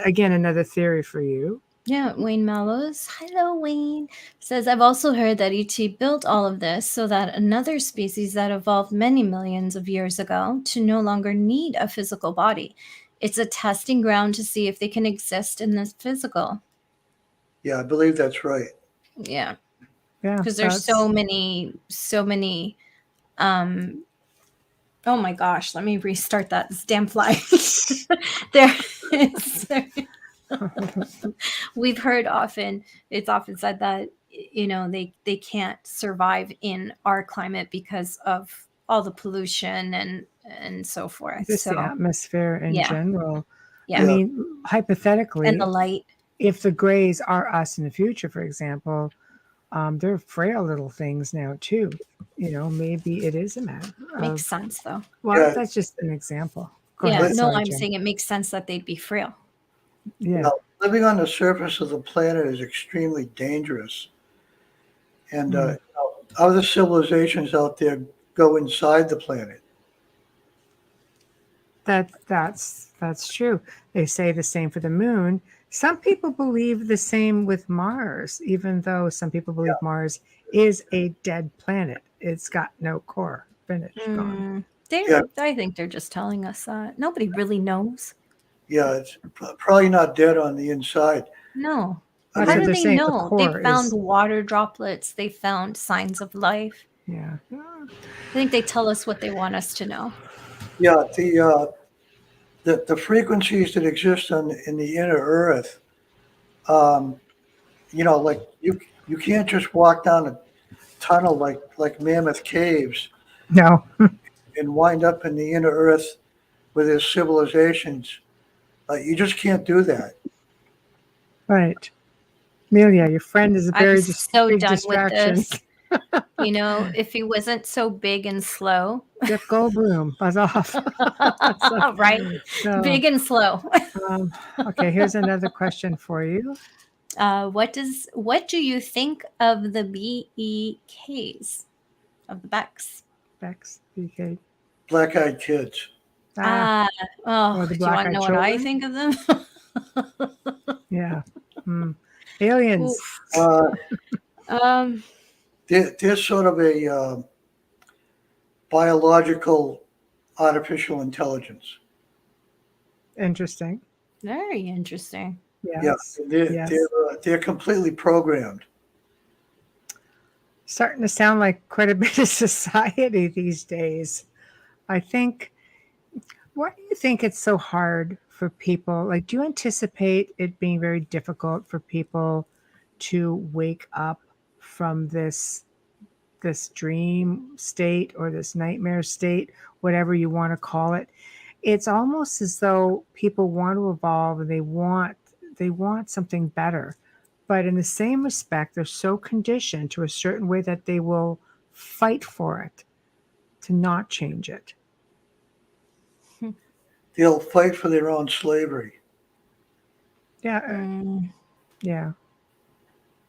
again, another theory for you. Yeah, Wayne Mallows. Hello, Wayne. Says, I've also heard that ET built all of this so that another species that evolved many millions of years ago to no longer need a physical body. It's a testing ground to see if they can exist in this physical. Yeah, I believe that's right. Yeah. Yeah. Because there's so many, oh my gosh, let me restart that damn fly. We've heard it's often said that, they can't survive in our climate because of all the pollution and so forth. Just the atmosphere in general. Yeah. I mean, hypothetically, and the light. If the grays are us in the future, for example, they're frail little things now too. Maybe it is a matter. Makes sense though. Well, that's just an example. I'm saying it makes sense that they'd be frail. Yeah. Living on the surface of the planet is extremely dangerous. And other civilizations out there go inside the planet. That's true. They say the same for the moon. Some people believe the same with Mars, even though some people believe Mars is a dead planet. It's got no core. Finished. Gone. I think they're just telling us that. Nobody really knows. Yeah, it's probably not dead on the inside. No. How do they know? They found water droplets. They found signs of life. Yeah. I think they tell us what they want us to know. Yeah, the frequencies that exist in the inner Earth, like you can't just walk down a tunnel like Mammoth Caves. No. And wind up in the inner Earth with their civilizations. You just can't do that. Right. Amelia, your friend is a very so big done distraction. With this. If he wasn't so big and slow. Jeff Goldblum, buzz off. Right. So, big and slow. Okay, here's another question for you. What do you think of the BEKs? Of the Becks? Becks, BK. Black-eyed kids. Do you want to know what I think of them? Yeah. Aliens. They're sort of a biological artificial intelligence. Interesting. Very interesting. Yes. Yeah, they're completely programmed. Starting to sound like quite a bit of society these days. I think. Why do you think it's so hard for people? Like, do you anticipate it being very difficult for people to wake up from this this dream state or this nightmare state, whatever you want to call it, it's almost as though people want to evolve and they want something better. But in the same respect, they're so conditioned to a certain way that they will fight for it, to not change it. They'll fight for their own slavery. Yeah. Yeah.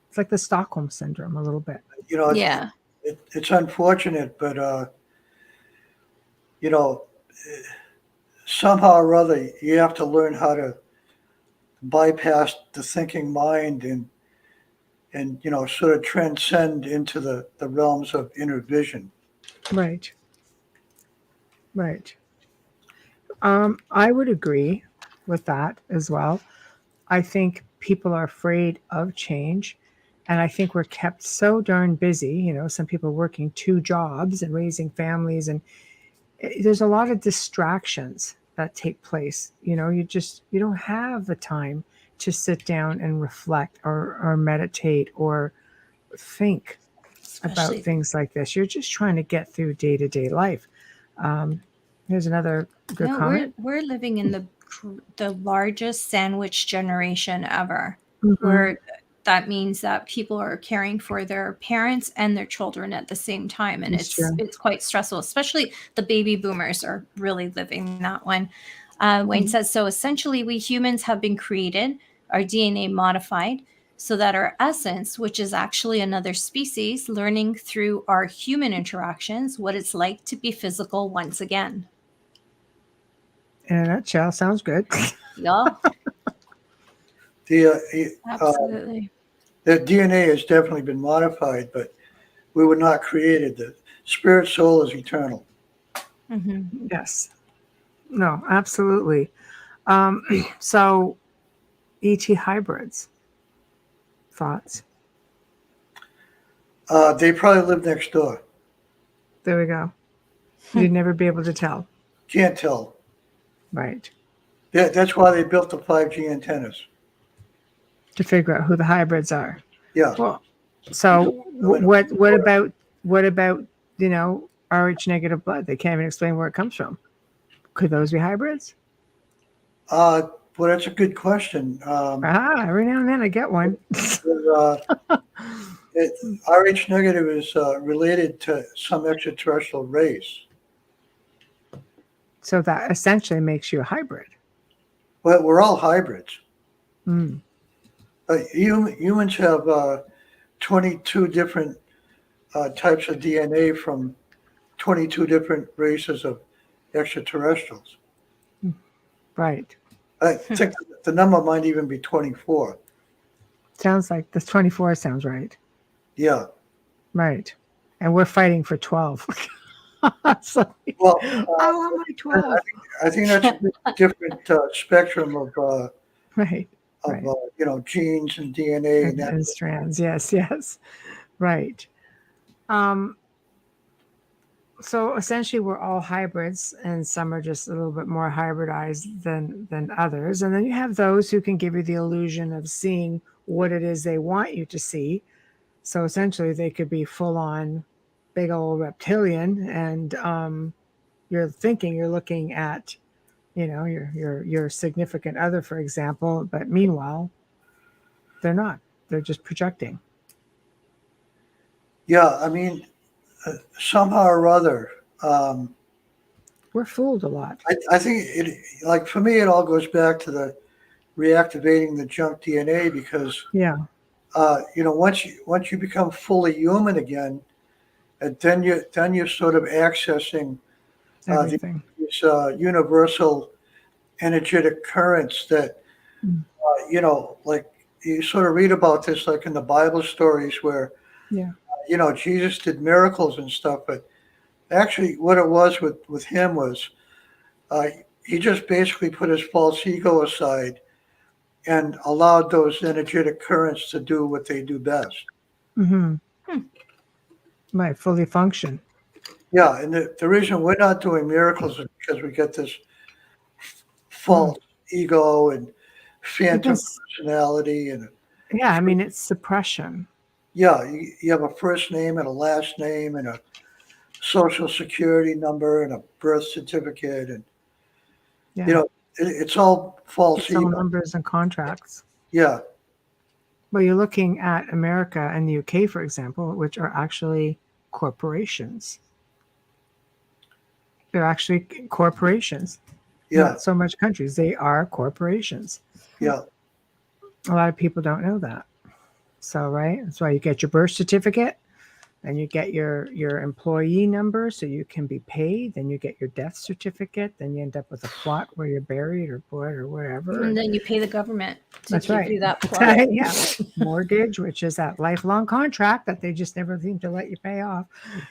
It's like the Stockholm syndrome a little bit. Yeah. It's unfortunate, but, somehow or other, you have to learn how to bypass the thinking mind and sort of transcend into the realms of inner vision. Right. I would agree with that as well. I think people are afraid of change, and I think we're kept so darn busy. Some people working 2 jobs and raising families, and there's a lot of distractions that take place. You don't have the time to sit down and reflect or meditate or think about things like this. You're just trying to get through day-to-day life. Here's another good comment. We're living in the largest sandwich generation ever, where that means that people are caring for their parents and their children at the same time, and it's quite stressful. Especially the baby boomers are really living that one. Wayne says, so essentially we humans have been created, our DNA modified, so that our essence, which is actually another species, learning through our human interactions what it's like to be physical once again. In a nutshell, sounds good. Yeah. Absolutely. The DNA has definitely been modified, but we were not created. The spirit soul is eternal. Mm-hmm. Yes. No, absolutely. So, ET hybrids. Thoughts? They probably live next door. There we go. You'd never be able to tell. Can't tell. Right. That's why they built the 5G antennas. To figure out who the hybrids are. Yeah. Well, so what about RH negative blood? They can't even explain where it comes from. Could those be hybrids? Well, that's a good question. Every now and then I get one. RH negative is related to some extraterrestrial race. So that essentially makes you a hybrid. Well, we're all hybrids. Mm. Humans have 22 different types of DNA from 22 different races of extraterrestrials. Right. I think the number might even be 24. Sounds like the 24 sounds right. Yeah. Right. And we're fighting for 12. Well, I want my 12. I think that's a different spectrum of right. genes and DNA and strands. Yes. Right. So essentially we're all hybrids, and some are just a little bit more hybridized than others. And then you have those who can give you the illusion of seeing what it is they want you to see. So essentially they could be full on big old reptilian, and you're looking at, your significant other, for example, but meanwhile, they're not. They're just projecting. Yeah, I mean, somehow or other, we're fooled a lot. I think like for me, it all goes back to the reactivating the junk DNA, because once you become fully human again, and then you're sort of accessing these universal energetic currents that like you sort of read about this like in the Bible stories where Jesus did miracles and stuff, but actually what it was with him was he just basically put his false ego aside and allowed those energetic currents to do what they do best. Mm-hmm. Might fully function. Yeah, and the reason we're not doing miracles is because we get this false ego and phantom personality. And I mean, it's suppression. Yeah, you have a first name and a last name and a social security number and a birth certificate, and Yeah. it's all false It's all email. numbers and contracts. Yeah, Well, you're looking at America and the UK, for example, which are actually corporations. They're actually corporations, yeah, not so much countries. They are corporations. yeah, A lot of people don't know that. So, right? That's why you get your birth certificate, then you get your employee number so you can be paid, then you get your death certificate, then you end up with a plot where you're buried or put or whatever. And then you pay the government to That's give right. you that plot. Yeah. Mortgage, which is that lifelong contract that they just never seem to let you pay off.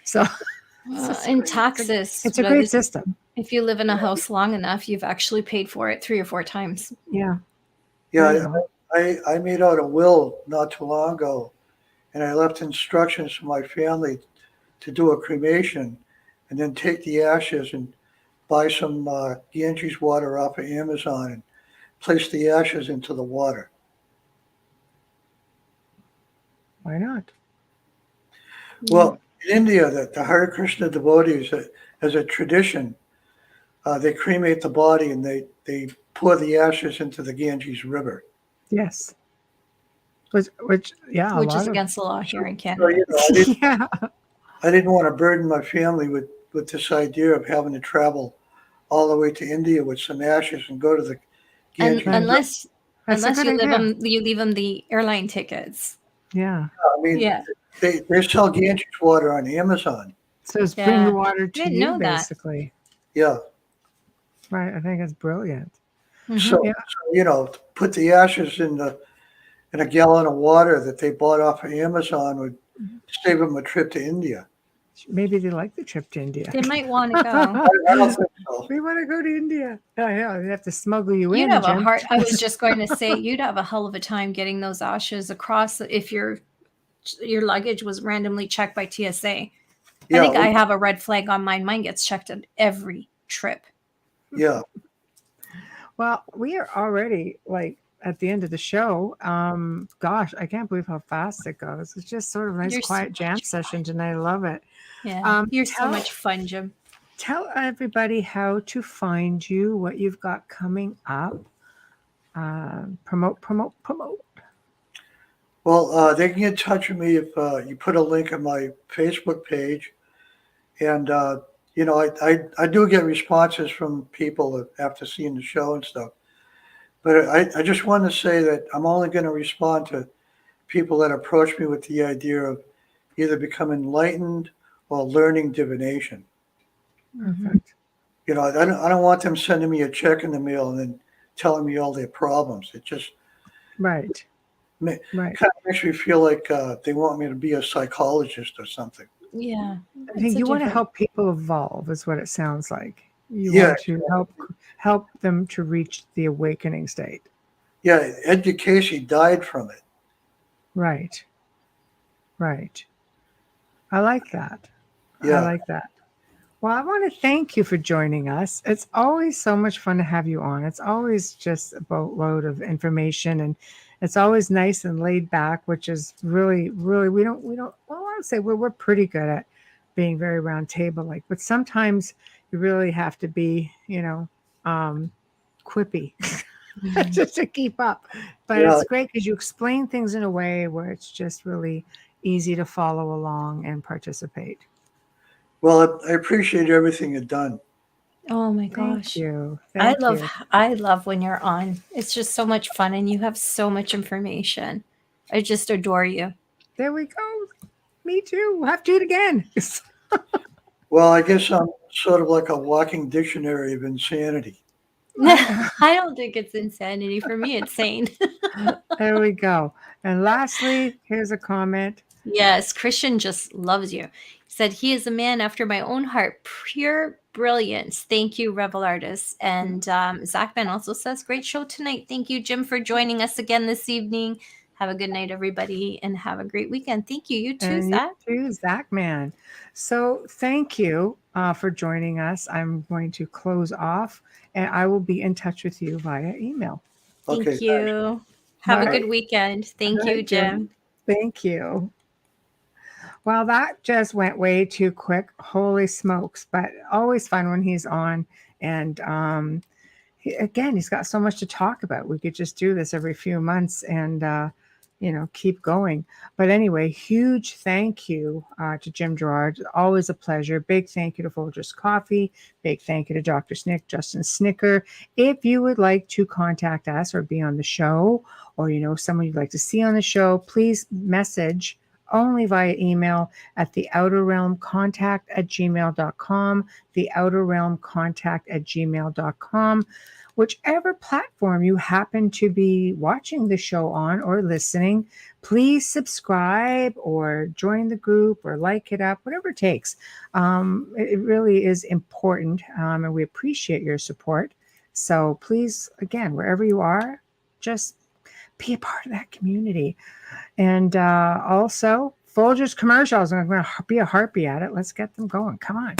So and taxes. It's a great system. If you live in a house long enough, you've actually paid for it 3 or 4 times. Yeah. yeah. I made out a will not too long ago, and I left instructions for my family to do a cremation, and then take the ashes and buy some Ganges water off of Amazon and place the ashes into the water. Why not? Well, in India, the Hare Krishna devotees, as a tradition, they cremate the body and they pour the ashes into the Ganges River. Yes. Which is against the law here in Canada. I didn't want to burden my family with this idea of having to travel all the way to India with some ashes and go to the Ganges. Unless you leave them the airline tickets. Yeah. I mean, they sell Ganges water on Amazon. So it's bring the water to you, basically. Yeah. Right. I think it's brilliant. Mm-hmm. So, put the ashes in a gallon of water that they bought off of Amazon would save them a trip to India. Maybe they like the trip to India. They might want to go. I don't think so. We want to go to India. I know. They have to smuggle you in. You'd have I was just going to say, you'd have a hell of a time getting those ashes across if your luggage was randomly checked by TSA. Yeah, I think I have a red flag on mine. Mine gets checked at every trip. Yeah. Well, we are already at the end of the show. Gosh, I can't believe how fast it goes. It's just sort of a nice quiet jam session tonight. I love it. Yeah. You're so much fun, Jim. Tell everybody how to find you, what you've got coming up. Promote. Well, they can get in touch with me if you put a link on my Facebook page. And, I do get responses from people after seeing the show and stuff. But I just want to say that I'm only going to respond to people that approach me with the idea of either becoming enlightened or learning divination. Perfect. I don't want them sending me a check in the mail and then telling me all their problems. It just right. kind of makes me feel like they want me to be a psychologist or something. Yeah. I think you want to help people evolve is what it sounds like. You want to help them to reach the awakening state. Yeah, Ed Casey died from it. Right. I like that. Yeah. I like that. Well, I want to thank you for joining us. It's always so much fun to have you on. It's always just a boatload of information, and it's always nice and laid back, which is really, really, we don't, well, I would say we're pretty good at being very round table like, but sometimes you really have to be, quippy just to keep up. But it's great because you explain things in a way where it's just really easy to follow along and participate. Well, I appreciate everything you've done. Oh my gosh. Thank you. I love when you're on. It's just so much fun and you have so much information. I just adore you. There we go. Me too. We'll have to do it again. Well, I guess I'm sort of like a walking dictionary of insanity. I don't think it's insanity. For me, it's sane. There we go. And lastly, here's a comment. Yes, Christian just loves you. He said, he is a man after my own heart. Pure brilliance. Thank you, Rebel Artists. And Zachman also says, great show tonight. Thank you, Jim, for joining us again this evening. Have a good night, everybody, and have a great weekend. Thank you. You too, Zach. You too, Zachman. So thank you for joining us. I'm going to close off, and I will be in touch with you via email. Thank you. Have a good weekend. Thank you, Jim. Thank you. Well, that just went way too quick. Holy smokes. But always fun when he's on. And he's got so much to talk about. We could just do this every few months and, keep going. But anyway, huge thank you to Jim Girouard. Always a pleasure. Big thank you to Folgers Coffee. Big thank you to Dr. Snick, Justin Snicker. If you would like to contact us or be on the show, or someone you'd like to see on the show, please message only via email at theouterrealmcontact@gmail.com, theouterrealmcontact@gmail.com. Whichever platform you happen to be watching the show on or listening, please subscribe or join the group or like it up, whatever it takes. It really is important, and we appreciate your support. So please, again, wherever you are, just be a part of that community. And also, Folgers commercials. I'm going to be a harpy at it. Let's get them going. Come on.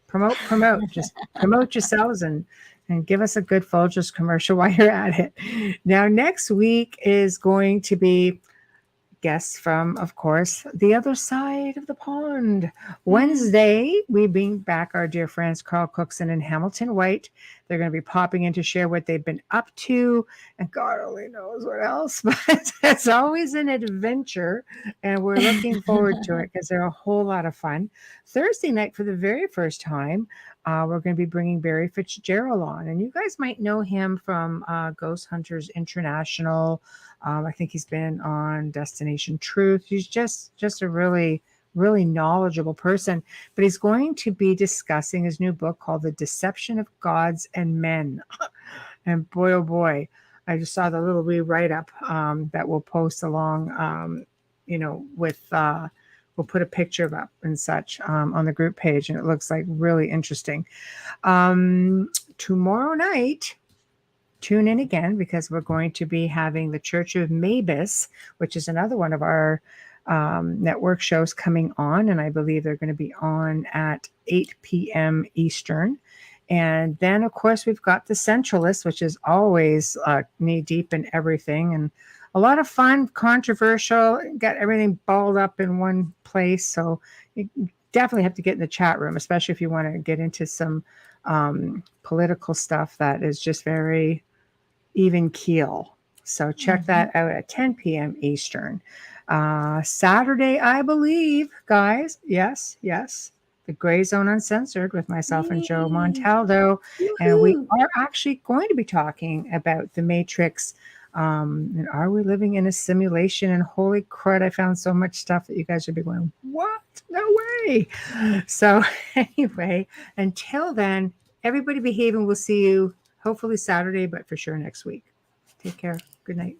Promote. Just promote yourselves and give us a good Folgers commercial while you're at it. Now, next week is going to be guests from, of course, the other side of the pond. Wednesday, we bring back our dear friends Carl Cookson and Hamilton White. They're going to be popping in to share what they've been up to, and God only knows what else, but it's always an adventure, and we're looking forward to it because they're a whole lot of fun. Thursday night, for the very first time, we're going to be bringing Barry Fitzgerald on, and you guys might know him from Ghost Hunters International. I think he's been on Destination Truth. He's just a really, really knowledgeable person. But he's going to be discussing his new book called The Deception of Gods and Men. And boy, oh boy, I just saw the little wee write-up that we'll post along, we'll put a picture up and such on the group page. And it looks like really interesting. Tomorrow night, tune in again, because we're going to be having the Church of Mavis, which is another one of our network shows coming on. And I believe they're going to be on at 8 p.m. Eastern. And then, of course, we've got the Centralists, which is always knee deep in everything. And a lot of fun, controversial, got everything balled up in one place. So you definitely have to get in the chat room, especially if you want to get into some political stuff that is just very even keel. So check that out at 10 p.m. Eastern. Saturday, I believe, guys. Yes. The Gray Zone Uncensored with myself and Joe Montaldo. And we are actually going to be talking about the Matrix. And are we living in a simulation? And holy crud, I found so much stuff that you guys would be going, what? No way. So anyway, until then, everybody behave, and we'll see you hopefully Saturday, but for sure next week. Take care. Good night.